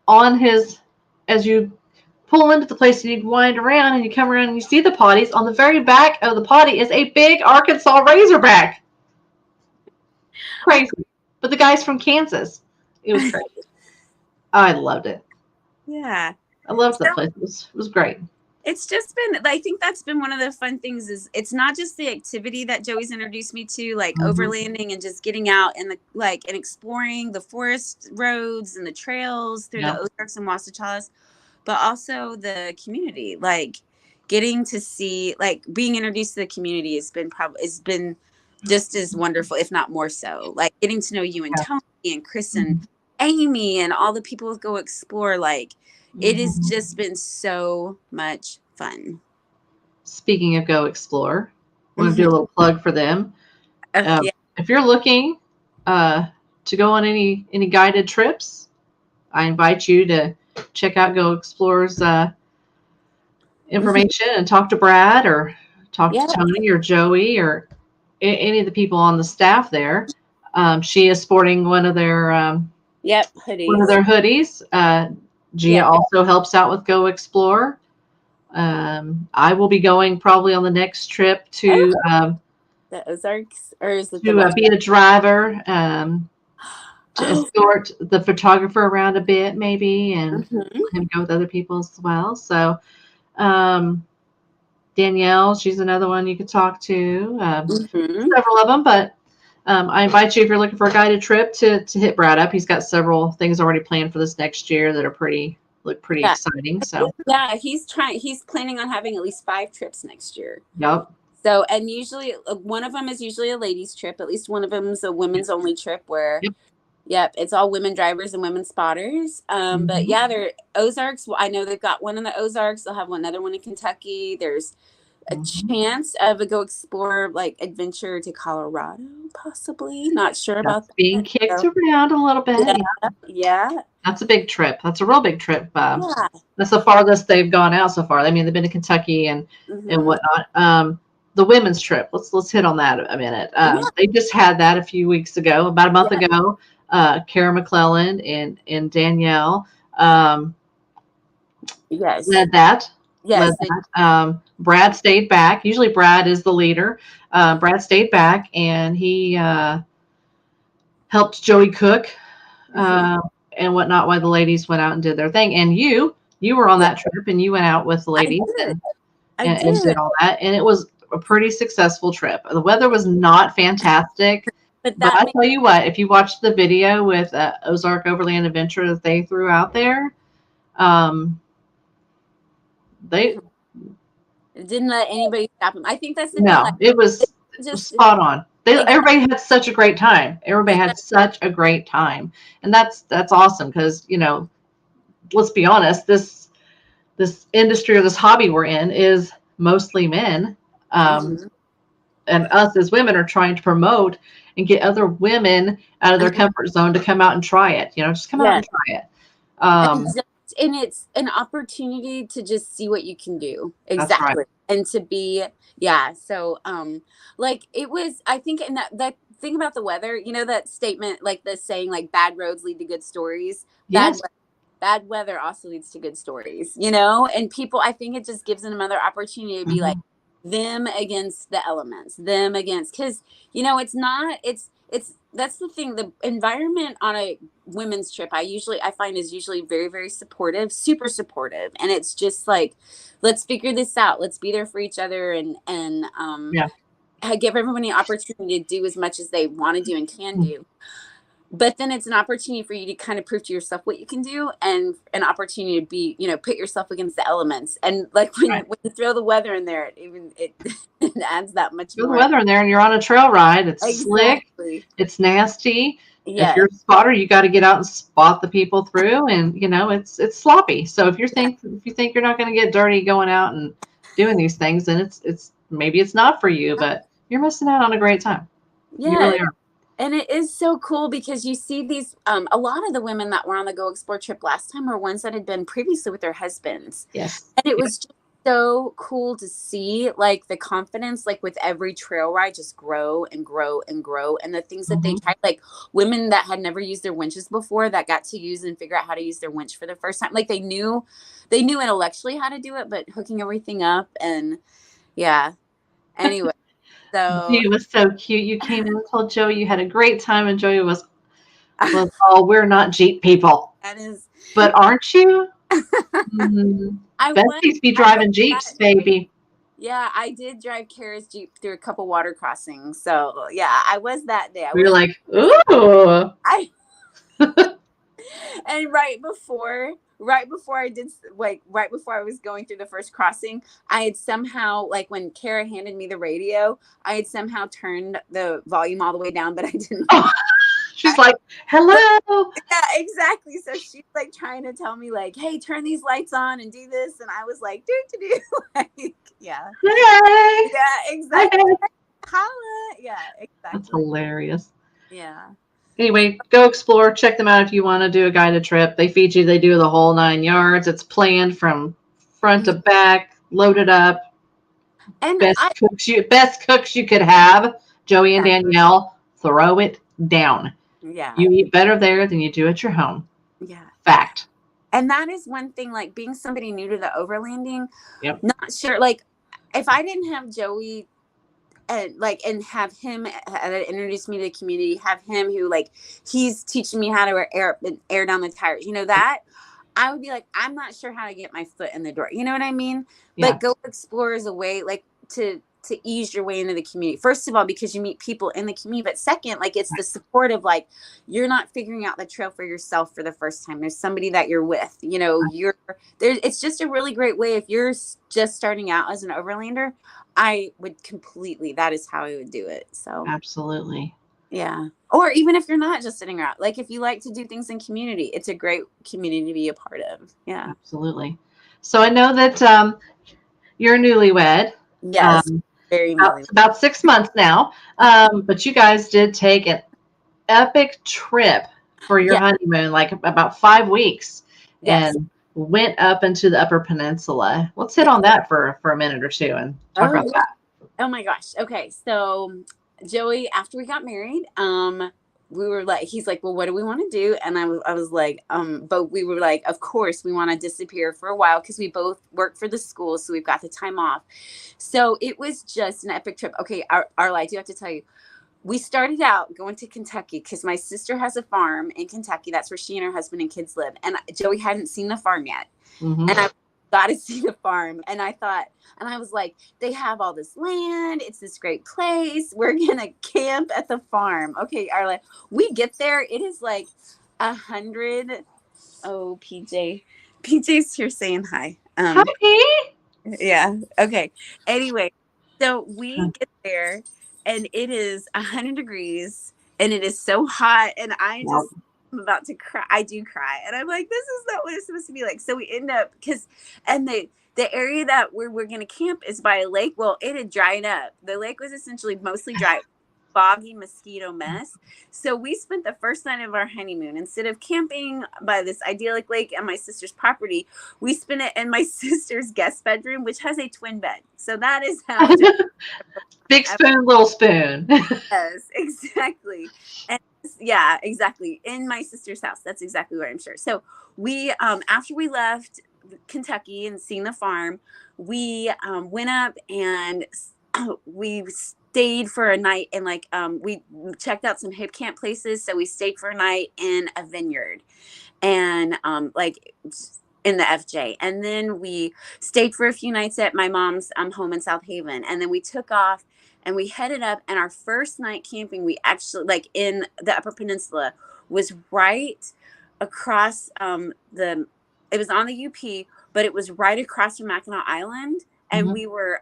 A: on as you pull into the place and you wind around and you come around and you see the potties, on the very back of the potty is a big Arkansas Razorback. Crazy. But the guy's from Kansas. It was crazy. I loved it.
B: Yeah.
A: I loved that place. It was great.
B: It's just been, I think that's been one of the fun things, is it's not just the activity that Joey's introduced me to, like overlanding and just getting out and and exploring the forest roads and the trails through the Ozarks and Wasachalas, but also the community, like getting to see, like being introduced to the community has been just as wonderful, if not more so. Like getting to know you and Tony and Chris and Amy and all the people who go explore, like it has just been so much fun.
A: Speaking of Go Explore, I want to do a little plug for them. If you're looking to go on any guided trips, I invite you to check out Go Explore's information and talk to Brad or talk to Tony or Joey or any of the people on the staff there. She is sporting one of their
B: hoodies.
A: One of their hoodies. Gia also helps out with Go Explore. I will be going probably on the next trip to
B: the Ozarks, or is it
A: to be a driver, to escort the photographer around a bit, maybe, and let him go with other people as well. So, Danielle, she's another one you could talk to. Several of them, but I invite you, if you're looking for a guided trip, to hit Brad up. He's got several things already planned for this next year that are look pretty exciting. So
B: he's planning on having at least 5 trips next year.
A: Yep.
B: So, and usually one of them is usually a ladies trip. At least one of them is a women's only trip where it's all women drivers and women spotters. But they're Ozarks. I know they've got one in the Ozarks. They'll have another one in Kentucky. There's a chance of a Go Explore adventure to Colorado, possibly. Not sure about that.
A: Being kicked around a little bit.
B: Yeah.
A: That's a big trip. That's a real big trip. That's the farthest they've gone out so far. I mean, they've been to Kentucky and whatnot. The women's trip. Let's hit on that a minute. They just had that a few weeks ago, about a month ago. Kara McClellan and Danielle led that.
B: Yes.
A: Brad stayed back. Usually Brad is the leader. Brad stayed back and he helped Joey cook and whatnot while the ladies went out and did their thing. And you were on that trip and you went out with the ladies and did all that. And it was a pretty successful trip. The weather was not fantastic. But I tell you what, if you watch the video with Ozark Overland Adventure that they threw out there, they
B: didn't let anybody stop them. I think that's the
A: thing. It was spot on. Everybody had such a great time. Everybody had such a great time, and that's awesome because let's be honest, this industry or this hobby we're in is mostly men, and us as women are trying to promote and get other women out of their comfort zone to come out and try it. Just come out and try it.
B: And it's an opportunity to just see what you can do. Exactly. Right. And to be, so, it was, I think, and that thing about the weather, that statement, the saying, bad roads lead to good stories.
A: Yes.
B: Bad weather also leads to good stories, and people, I think it just gives them another opportunity to be them against the elements, because, that's the thing. The environment on a women's trip, I find is usually very, very supportive, super supportive. And it's just let's figure this out. Let's be there for each other and give everybody an opportunity to do as much as they want to do and can do. But then it's an opportunity for you to kind of prove to yourself what you can do, and an opportunity to be, put yourself against the elements. And like when you throw the weather in there, it adds that much
A: Throw the
B: more.
A: weather in there and you're on a trail ride. It's slick.
B: Exactly.
A: It's nasty.
B: Yeah.
A: If you're a spotter, you got to get out and spot the people through, and it's sloppy. So if you think you're not going to get dirty going out and doing these things, then it's maybe it's not for you, but you're missing out on a great time.
B: Yeah.
A: You really are.
B: And it is so cool because you see these, a lot of the women that were on the Go Explore trip last time were ones that had been previously with their husbands.
A: Yes.
B: And it was just so cool to see, like, the confidence, like, with every trail ride just grow and grow and grow. And the things that they tried, like women that had never used their winches before that got to use and figure out how to use their winch for the first time. Like, they knew intellectually how to do it, but hooking everything up, and yeah. Anyway. So
A: it was so cute. You came in and told Joey you had a great time, and Joey was oh, we're not Jeep people.
B: That is.
A: But aren't you? Bessie's be driving Jeeps, baby.
B: Yeah, I did drive Kara's Jeep through a couple water crossings. So yeah, I was that day.
A: We were like, ooh.
B: And right before I did, like, right before I was going through the first crossing, I had somehow, like, when Kara handed me the radio, I had somehow turned the volume all the way down, but I didn't.
A: She's like, hello.
B: Yeah, exactly. So she's like trying to tell me, like, hey, turn these lights on and do this. And I was like, do. Like, yeah.
A: Hey.
B: Yeah, exactly.
A: Hey.
B: Holla. Yeah, exactly.
A: That's hilarious.
B: Yeah.
A: Anyway, Go Explore. Check them out if you want to do a guided trip. They feed you. They do the whole 9 yards. It's planned from front to back, loaded up. And best cooks you could have. Joey and Danielle, throw it down.
B: Yeah.
A: You eat better there than you do at your home.
B: Yeah.
A: Fact.
B: And that is one thing, like, being somebody new to the overlanding,
A: not
B: sure. Like, if I didn't have Joey and have him introduce me to the community, have him who, like, he's teaching me how to air down the tires, that I would be like, I'm not sure how to get my foot in the door. You know what I mean? Yeah. But Go Explore is a way, like, to ease your way into the community. First of all, because you meet people in the community, but second, like, it's the support of, like, you're not figuring out the trail for yourself for the first time. There's somebody that you're with, you're there. It's just a really great way. If you're just starting out as an overlander, I would that is how I would do it. So
A: absolutely.
B: Yeah. Or even if you're not just sitting around, like, if you like to do things in community, it's a great community to be a part of. Yeah, absolutely.
A: So I know that you're newlywed.
B: Yes. Very newlywed.
A: About 6 months now. But you guys did take an epic trip for your honeymoon, like about 5 weeks, and went up into the Upper Peninsula. Let's hit on that for a minute or two and talk about that.
B: Oh my gosh. Okay. So Joey, after we got married, we were like, he's like, well, what do we want to do? And I was like, but we were like, of course we want to disappear for a while, because we both work for the school, so we've got the time off. So it was just an epic trip. Okay, Arla, I do have to tell you, we started out going to Kentucky because my sister has a farm in Kentucky. That's where she and her husband and kids live. And Joey hadn't seen the farm yet. Mm-hmm. And I got to see the farm. And I was like, they have all this land. It's this great place. We're going to camp at the farm. Okay, Arla, we get there. It is like 100. Oh, PJ's here saying hi.
A: Hi.
B: Yeah. Okay. Anyway, so we get there. And it is 100 degrees, and it is so hot, and I'm about to cry. I do cry, and I'm like, this is not what it's supposed to be like. So we end up, the area that we're going to camp is by a lake. Well, it had dried up. The lake was essentially mostly dry, foggy mosquito mess. So we spent the first night of our honeymoon, instead of camping by this idyllic lake on my sister's property, we spent it in my sister's guest bedroom, which has a twin bed. So that is how
A: big spoon, little spoon.
B: Yes, exactly. And yeah, exactly. In my sister's house. That's exactly what I'm sure. So we, after we left Kentucky and seeing the farm, we went up and we stayed for a night, and we checked out some hip camp places. So we stayed for a night in a vineyard, and in the FJ. And then we stayed for a few nights at my mom's home in South Haven. And then we took off and we headed up. And our first night camping, we actually, in the Upper Peninsula, was right across it was on the UP, but it was right across from Mackinac Island, and we were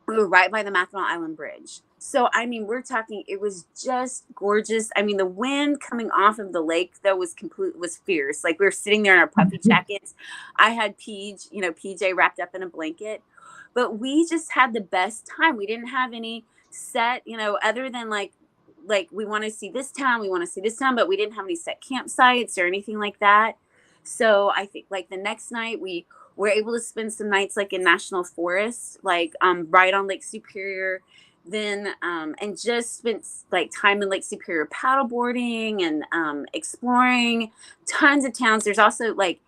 B: right by the Mackinac Island Bridge. So, I mean, we're talking, it was just gorgeous. I mean, the wind coming off of the lake, though, was fierce. Like, we were sitting there in our puffy jackets. I had PJ wrapped up in a blanket. But we just had the best time. We didn't have any set, other than like we want to see this town, but we didn't have any set campsites or anything like that. So I think like the next night we were able to spend some nights like in national forests, like right on Lake Superior, then and just spent like time in Lake Superior paddleboarding and exploring tons of towns. There's also like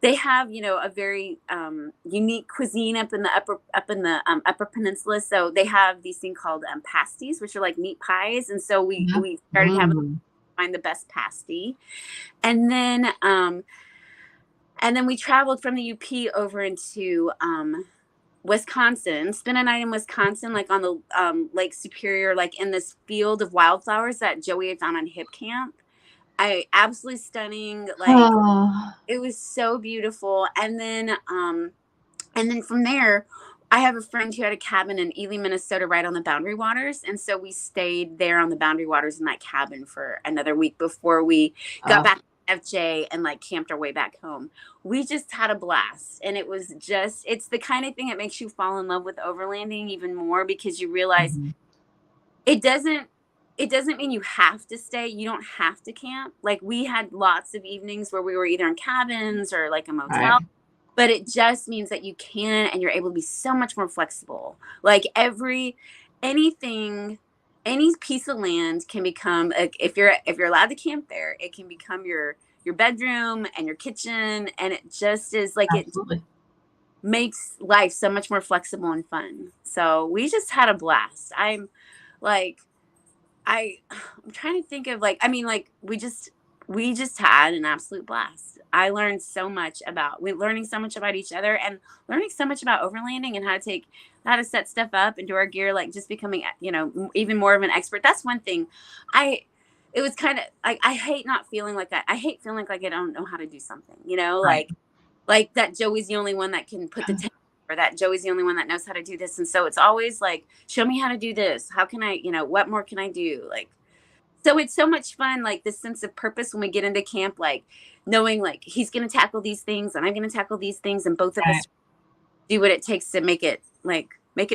B: they have a very unique cuisine up in the upper peninsula. So they have these things called pasties, which are like meat pies, and so we started having find the best pasty. And then we traveled from the UP over into Wisconsin, spent a night in Wisconsin, like on the Lake Superior, like in this field of wildflowers that Joey had found on Hip Camp. Absolutely stunning. Like it was so beautiful. And then from there, I have a friend who had a cabin in Ely, Minnesota, right on the Boundary Waters. And so we stayed there on the Boundary Waters in that cabin for another week before we got back to FJ and like camped our way back home. We just had a blast. And it was it's the kind of thing that makes you fall in love with overlanding even more, because you realize it doesn't mean you have to stay. You don't have to camp. Like we had lots of evenings where we were either in cabins or like a motel. Right. But it just means that you can, and you're able to be so much more flexible. Like any piece of land can become, if you're allowed to camp there, it can become your bedroom and your kitchen. And it just is like, Absolutely. It makes life so much more flexible and fun. So we just had a blast. I'm trying to think of we just had an absolute blast. I learned so much learning so much about each other, and learning so much about overlanding and how to set stuff up and do our gear, like just becoming, even more of an expert. That's one thing. It was kind of like, I hate not feeling like that. I hate feeling like I don't know how to do something, right. like that Joey's the only one that can put the tent, or that Joey's the only one that knows how to do this. And so it's always like, show me how to do this. How can I, what more can I do? Like, so it's so much fun, like this sense of purpose when we get into camp, like knowing like he's going to tackle these things and I'm going to tackle these things, and both of us do what it takes to make it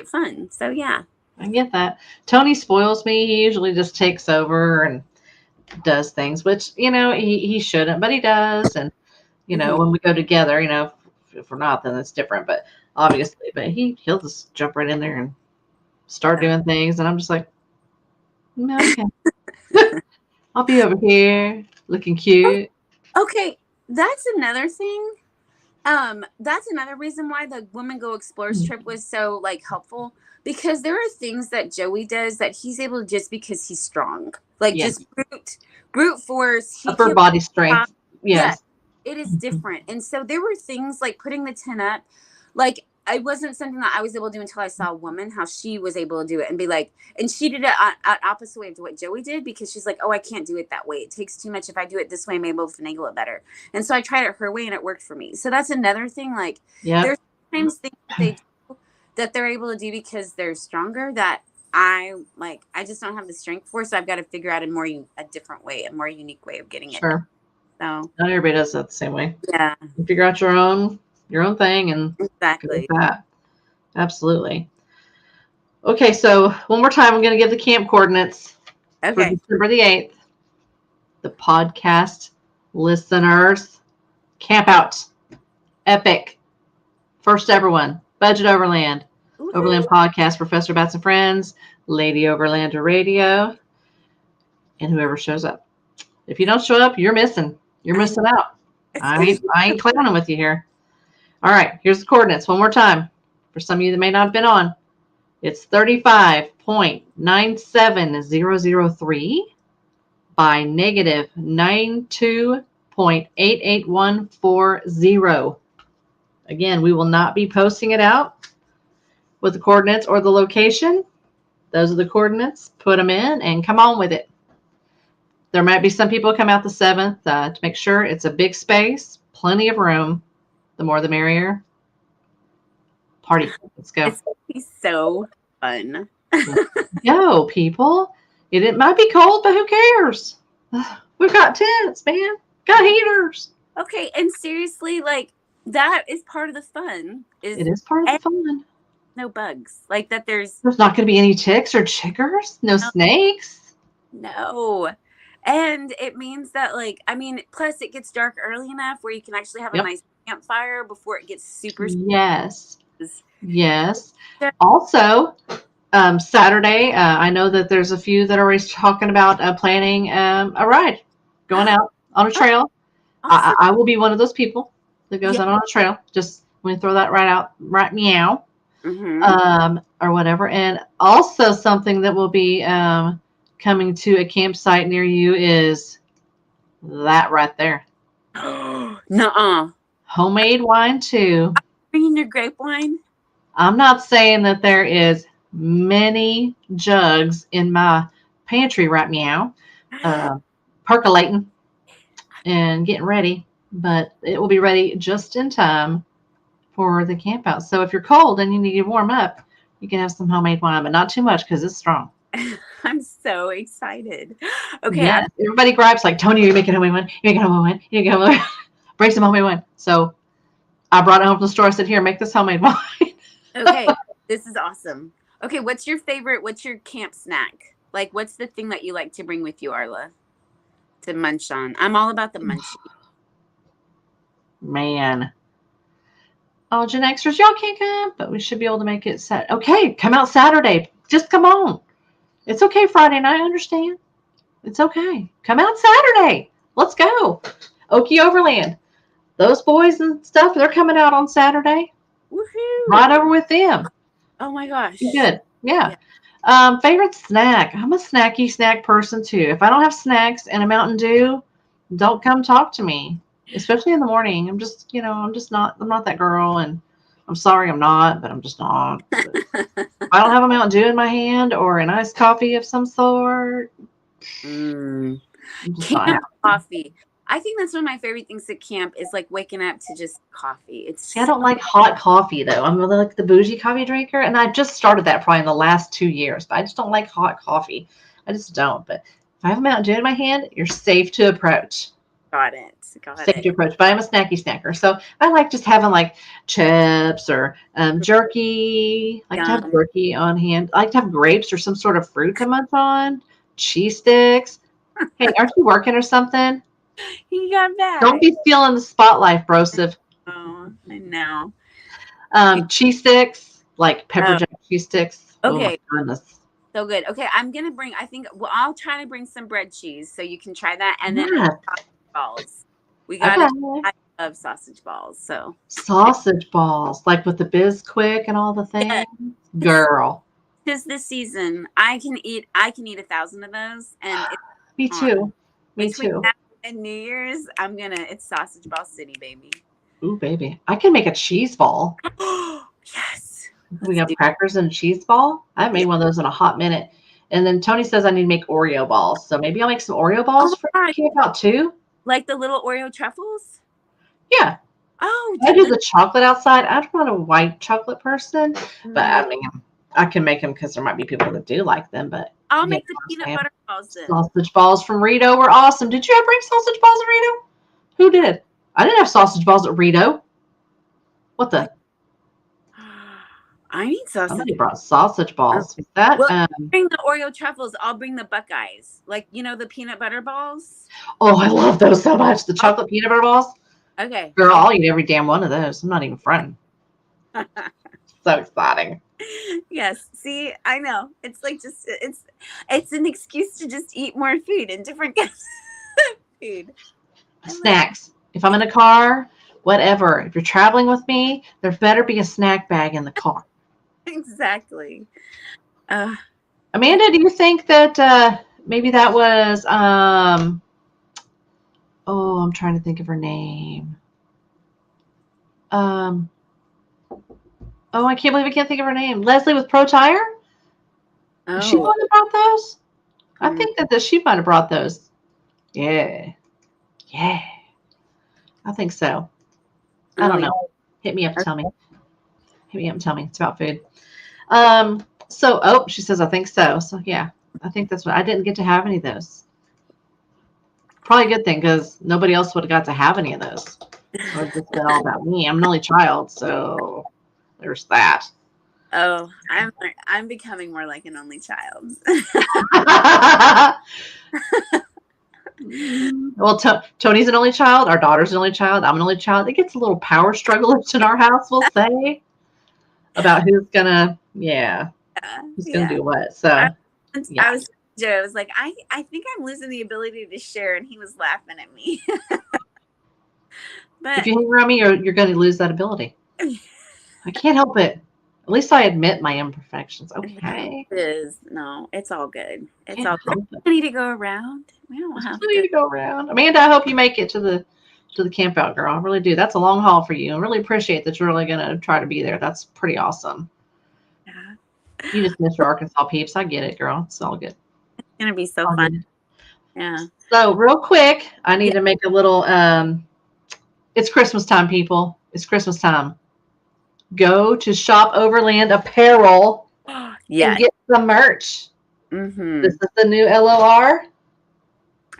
B: fun. So yeah.
A: I get that. Tony spoils me. He usually just takes over and does things, which, he shouldn't, but he does. And, when we go together, if we're not, then it's different, but obviously, but he'll just jump right in there and start doing things. And I'm just like, okay. I'll be over here looking cute.
B: Okay, that's another thing. That's another reason why the Women Go Explorers trip was so like helpful, because there are things that Joey does that he's able to, just because he's strong, like just brute force,
A: upper body strength. Yes.
B: It is different. And so there were things like putting the tent up, like it wasn't something that I was able to do until I saw a woman, how she was able to do it and be like, and she did it opposite way to what Joey did, because she's like, oh, I can't do it that way. It takes too much. If I do it this way, I'm able to finagle it better. And so I tried it her way and it worked for me. So that's another thing. Like there's sometimes things that they do that they're able to do because they're stronger that I just don't have the strength for. So I've got to figure out a different way, a more unique way of getting it.
A: Sure.
B: So
A: not everybody does that the same way.
B: Yeah.
A: You figure out your own thing, and
B: exactly
A: that. Absolutely. Okay, so one more time, I'm going to give the camp coordinates for December the 8th. The podcast listeners, camp out, epic, first ever one, Budget Overland, Overland Podcast, Professor Bats and Friends, Lady Overlander Radio, and whoever shows up. If you don't show up, you're missing. You're missing out. I ain't clowning with you here. All right, here's the coordinates one more time. For some of you that may not have been on, it's 35.97003 by negative 92.88140. Again, we will not be posting it out with the coordinates or the location. Those are the coordinates. Put them in and come on with it. There might be some people come out the 7th to make sure it's a big space, plenty of room. The more the merrier. Party. Let's go.
B: It's going to be so fun.
A: Go, people. It might be cold, but who cares? We've got tents, man. Got heaters.
B: Okay, and seriously, like, that is part of the fun.
A: It is part of the fun.
B: No bugs. Like that there's
A: not going to be any ticks or chiggers. No snakes.
B: No. And it means that, like, I mean, plus it gets dark early enough where you can actually have a nice campfire before it gets super.
A: Yes. Also, Saturday, I know that there's a few that are always talking about planning a ride, going out on a trail. Awesome. I will be one of those people that goes out on a trail. Just want to throw that right meow, or whatever. And also something that will be coming to a campsite near you is that right there.
B: Nuh-uh.
A: Homemade wine too.
B: Bringing your grape wine?
A: I'm not saying that there is many jugs in my pantry right meow, percolating and getting ready, but it will be ready just in time for the camp out. So if you're cold and you need to warm up, you can have some homemade wine, but not too much because it's strong.
B: I'm so excited. Okay.
A: Yes. Everybody gripes like, Tony, you're making homemade wine. You're making homemade wine. You're making homemade wine. Bring some homemade wine. So I brought it home from the store. I said, here, make this homemade wine.
B: Okay. This is awesome. Okay. What's your camp snack? Like, what's the thing that you like to bring with you, Arla, to munch on? I'm all about the munchie.
A: Man. Oh, Gen Xers, y'all can't come, but we should be able to make it Saturday. Okay, come out Saturday. Just come on. It's okay Friday night. I understand. It's okay. Come out Saturday. Let's go. Okie Overland. Those boys and stuff, they're coming out on Saturday.
B: Woohoo.
A: Right over with them.
B: Oh, my gosh.
A: Good. Yeah. Favorite snack. I'm a snacky snack person, too. If I don't have snacks and a Mountain Dew, don't come talk to me. Especially in the morning. I'm not that girl, and I'm sorry I'm not, but I'm just not. If I don't have a Mountain Dew in my hand or an iced coffee of some sort.
B: Camp coffee. I think that's one of my favorite things at camp is like waking up to just coffee.
A: I don't like hot coffee though. I'm like the bougie coffee drinker, and I just started that probably in the last 2 years, but I just don't like hot coffee. I just don't. But if I have a Mountain Dew in my hand, you're safe to approach.
B: Got it.
A: Safe to approach, but I'm a snacky snacker. So I like just having like chips or jerky. I like to have jerky on hand. I like to have grapes or some sort of fruit to munch on. Cheese sticks. Hey, aren't you working or something?
B: He got back.
A: Don't be stealing the spotlight, brosive.
B: Oh, I know.
A: Cheese sticks, like pepper jack cheese sticks.
B: Okay.
A: Oh my goodness.
B: So good. Okay, I'm gonna bring. I'll try to bring some bread cheese so you can try that, and then sausage balls. We got it. I love sausage balls. So
A: sausage balls, like with the Bisquick and all the things. Yeah. Girl,
B: tis this season. I can eat 1,000 of those, and
A: me too. Me too.
B: Now and New Year's, it's sausage ball city, baby.
A: Ooh, baby, I can make a cheese ball.
B: Yes.
A: We got crackers and a cheese ball. I haven't made one of those in a hot minute. And then Tony says I need to make Oreo balls. So maybe I'll make some Oreo balls for camp out too.
B: Like the little Oreo truffles?
A: Yeah.
B: Oh,
A: I do the chocolate outside. I'm not a white chocolate person, but I mean, I can make them because there might be people that do like them. But
B: I'll make the peanut butter balls then.
A: Sausage balls from Rito were awesome. Did you ever bring sausage balls at Rito? Who did? I didn't have sausage balls at Rito. What the?
B: I need sausage.
A: Somebody brought sausage balls.
B: Bring the Oreo truffles. I'll bring the Buckeyes. Like, the peanut butter balls.
A: Oh, I love those so much. The chocolate peanut butter balls.
B: Okay.
A: Girl, I'll eat every damn one of those. I'm not even fronting. So exciting.
B: Yes. See, I know. It's like it's an excuse to just eat more food and different kinds of food.
A: Snacks. If I'm in a car, whatever. If you're traveling with me, there better be a snack bag in the car.
B: Exactly.
A: Amanda, do you think that maybe that was I'm trying to think of her name. I can't believe I can't think of her name. Leslie with Pro Tire? Oh. Is she the one that brought those? I think that she might have brought those. Yeah. Yeah. I think so. I
B: Oh,
A: don't
B: yeah.
A: know. Hit me up and tell me.
B: Okay.
A: Hit me up and tell me. It's about food. She says, I think so. So yeah, I think that's what I didn't get to have any of those. Probably a good thing because nobody else would have got to have any of those. It would have just been all about me. I'm an only child, so there's that.
B: Oh, I'm becoming more like an only child.
A: Well, Tony's an only child. Our daughter's an only child. I'm an only child. It gets a little power struggle in our house, we'll say, about who's gonna do what. So yeah.
B: I was Joe. I was like, I think I'm losing the ability to share, and he was laughing at me. But
A: if you hang around me, you're going to lose that ability. I can't help it. At least I admit my imperfections. Okay.
B: It's all good. It's all good. We need to go around. We don't have
A: to go around. Amanda, I hope you make it to the camp out, girl. I really do. That's a long haul for you. I really appreciate that you're really going to try to be there. That's pretty awesome. Yeah. You just miss your Arkansas peeps. I get it, girl. It's all good.
B: It's going to be so fun. Yeah.
A: So real quick, I need to make a little, it's Christmas time, people. It's Christmas time. Go to Shop Overland Apparel and get some merch.
B: Mm-hmm.
A: This is the new LOR.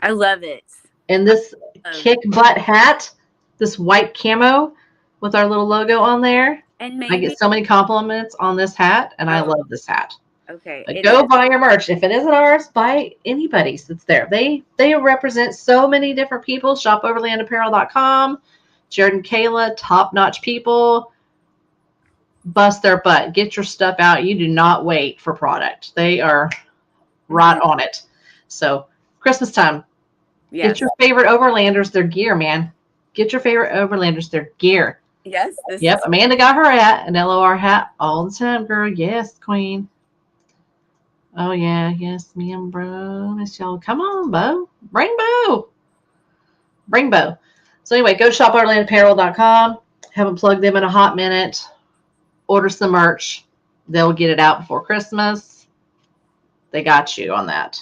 B: I love it.
A: And this kick butt hat, this white camo with our little logo on there. And I get so many compliments on this hat, and I love this hat.
B: Okay.
A: But go buy your merch. If it isn't ours, buy anybody's that's there. They represent so many different people. ShopOverlandApparel.com. Jared and Kayla, top-notch people. Bust their butt. Get your stuff out. You do not wait for product. They are right on it. So Christmas time. Yes. Get your favorite Overlanders their gear, man. Get your favorite Overlanders their gear.
B: Yes.
A: Yep. Amanda got her hat, an LOR hat all the time, girl. Yes, queen. Oh, yeah. Yes, me and bro. Miss y'all. Come on, Bo. Bring Bo. Bring Bo. So anyway, go shop OverlandApparel.com. Haven't plugged them in a hot minute. Order some merch. They'll get it out before Christmas. They got you on that.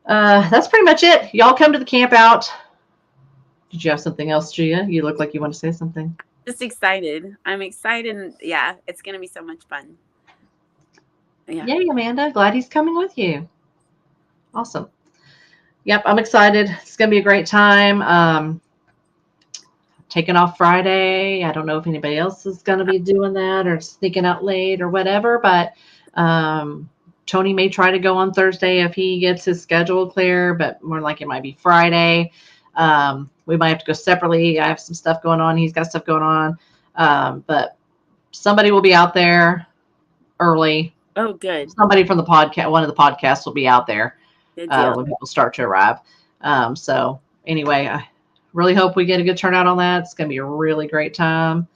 A: That's pretty much it. Y'all come to the camp out. Did you have something else, Gia? You look like you want to say something.
B: Just excited. I'm excited. Yeah, it's going to be so much fun.
A: Yeah. Yay, Amanda. Glad he's coming with you. Awesome. Yep, I'm excited. It's going to be a great time. Taking off Friday. I don't know if anybody else is going to be doing that or sneaking out late or whatever, but Tony may try to go on Thursday if he gets his schedule clear, but more like it might be Friday. We might have to go separately. I have some stuff going on. He's got stuff going on. But somebody will be out there early.
B: Oh, good.
A: Somebody from the podcast, one of the podcasts will be out there when people start to arrive. So anyway, I really hope we get a good turnout on that. It's going to be a really great time.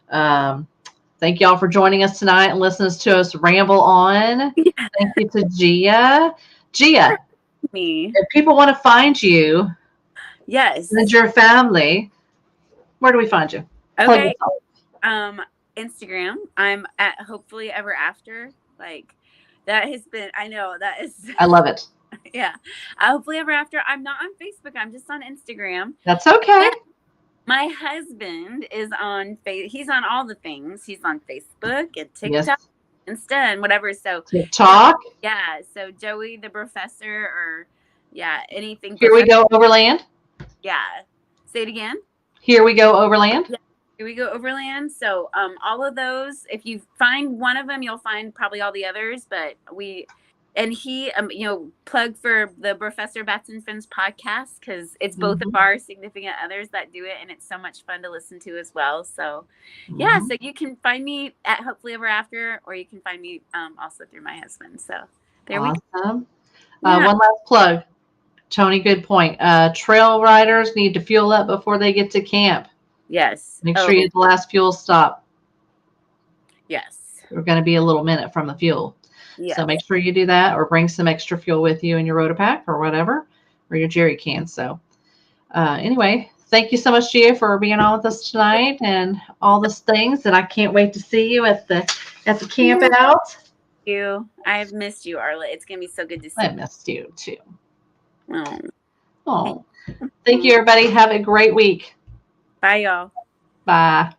A: Thank y'all for joining us tonight and listening to us ramble on. Yeah. Thank you to Gia. Gia, if people want to find you,
B: yes,
A: and your family, where do we find you?
B: Okay. Instagram. I'm at Hopefully Ever After. Like that has been. I know that is.
A: I love it.
B: Yeah. Hopefully Ever After. I'm not on Facebook. I'm just on Instagram.
A: That's okay.
B: My husband is on he's on all the things. He's on Facebook and TikTok,
A: yes.
B: Insta, and whatever. So
A: TikTok.
B: Yeah. So Joey the Professor, or anything.
A: Here we go, Overland.
B: Yeah. Say it again.
A: Here we go, Overland.
B: Yeah. Here we go, Overland. So all of those, if you find one of them, you'll find probably all the others. But he, plug for the Professor Bats and Friends podcast, because it's both of our significant others that do it, and it's so much fun to listen to as well. So, yeah, so you can find me at Hopefully Ever After, or you can find me also through my husband. So there we go.
A: Yeah. One last plug. Tony, good point. Trail riders need to fuel up before they get to camp.
B: Yes.
A: Make sure you get the last fuel stop.
B: Yes.
A: We're going to be a little minute from the fuel. Yes. So make sure you do that, or bring some extra fuel with you in your Rotopack or whatever, or your jerry can. So anyway, thank you so much, Gia, for being on with us tonight and all those things. And I can't wait to see you at the camp out.
B: I have missed you, Arla. It's going to be so good to see you.
A: I missed you too. Oh, thank you, everybody. Have a great week.
B: Bye, y'all.
A: Bye.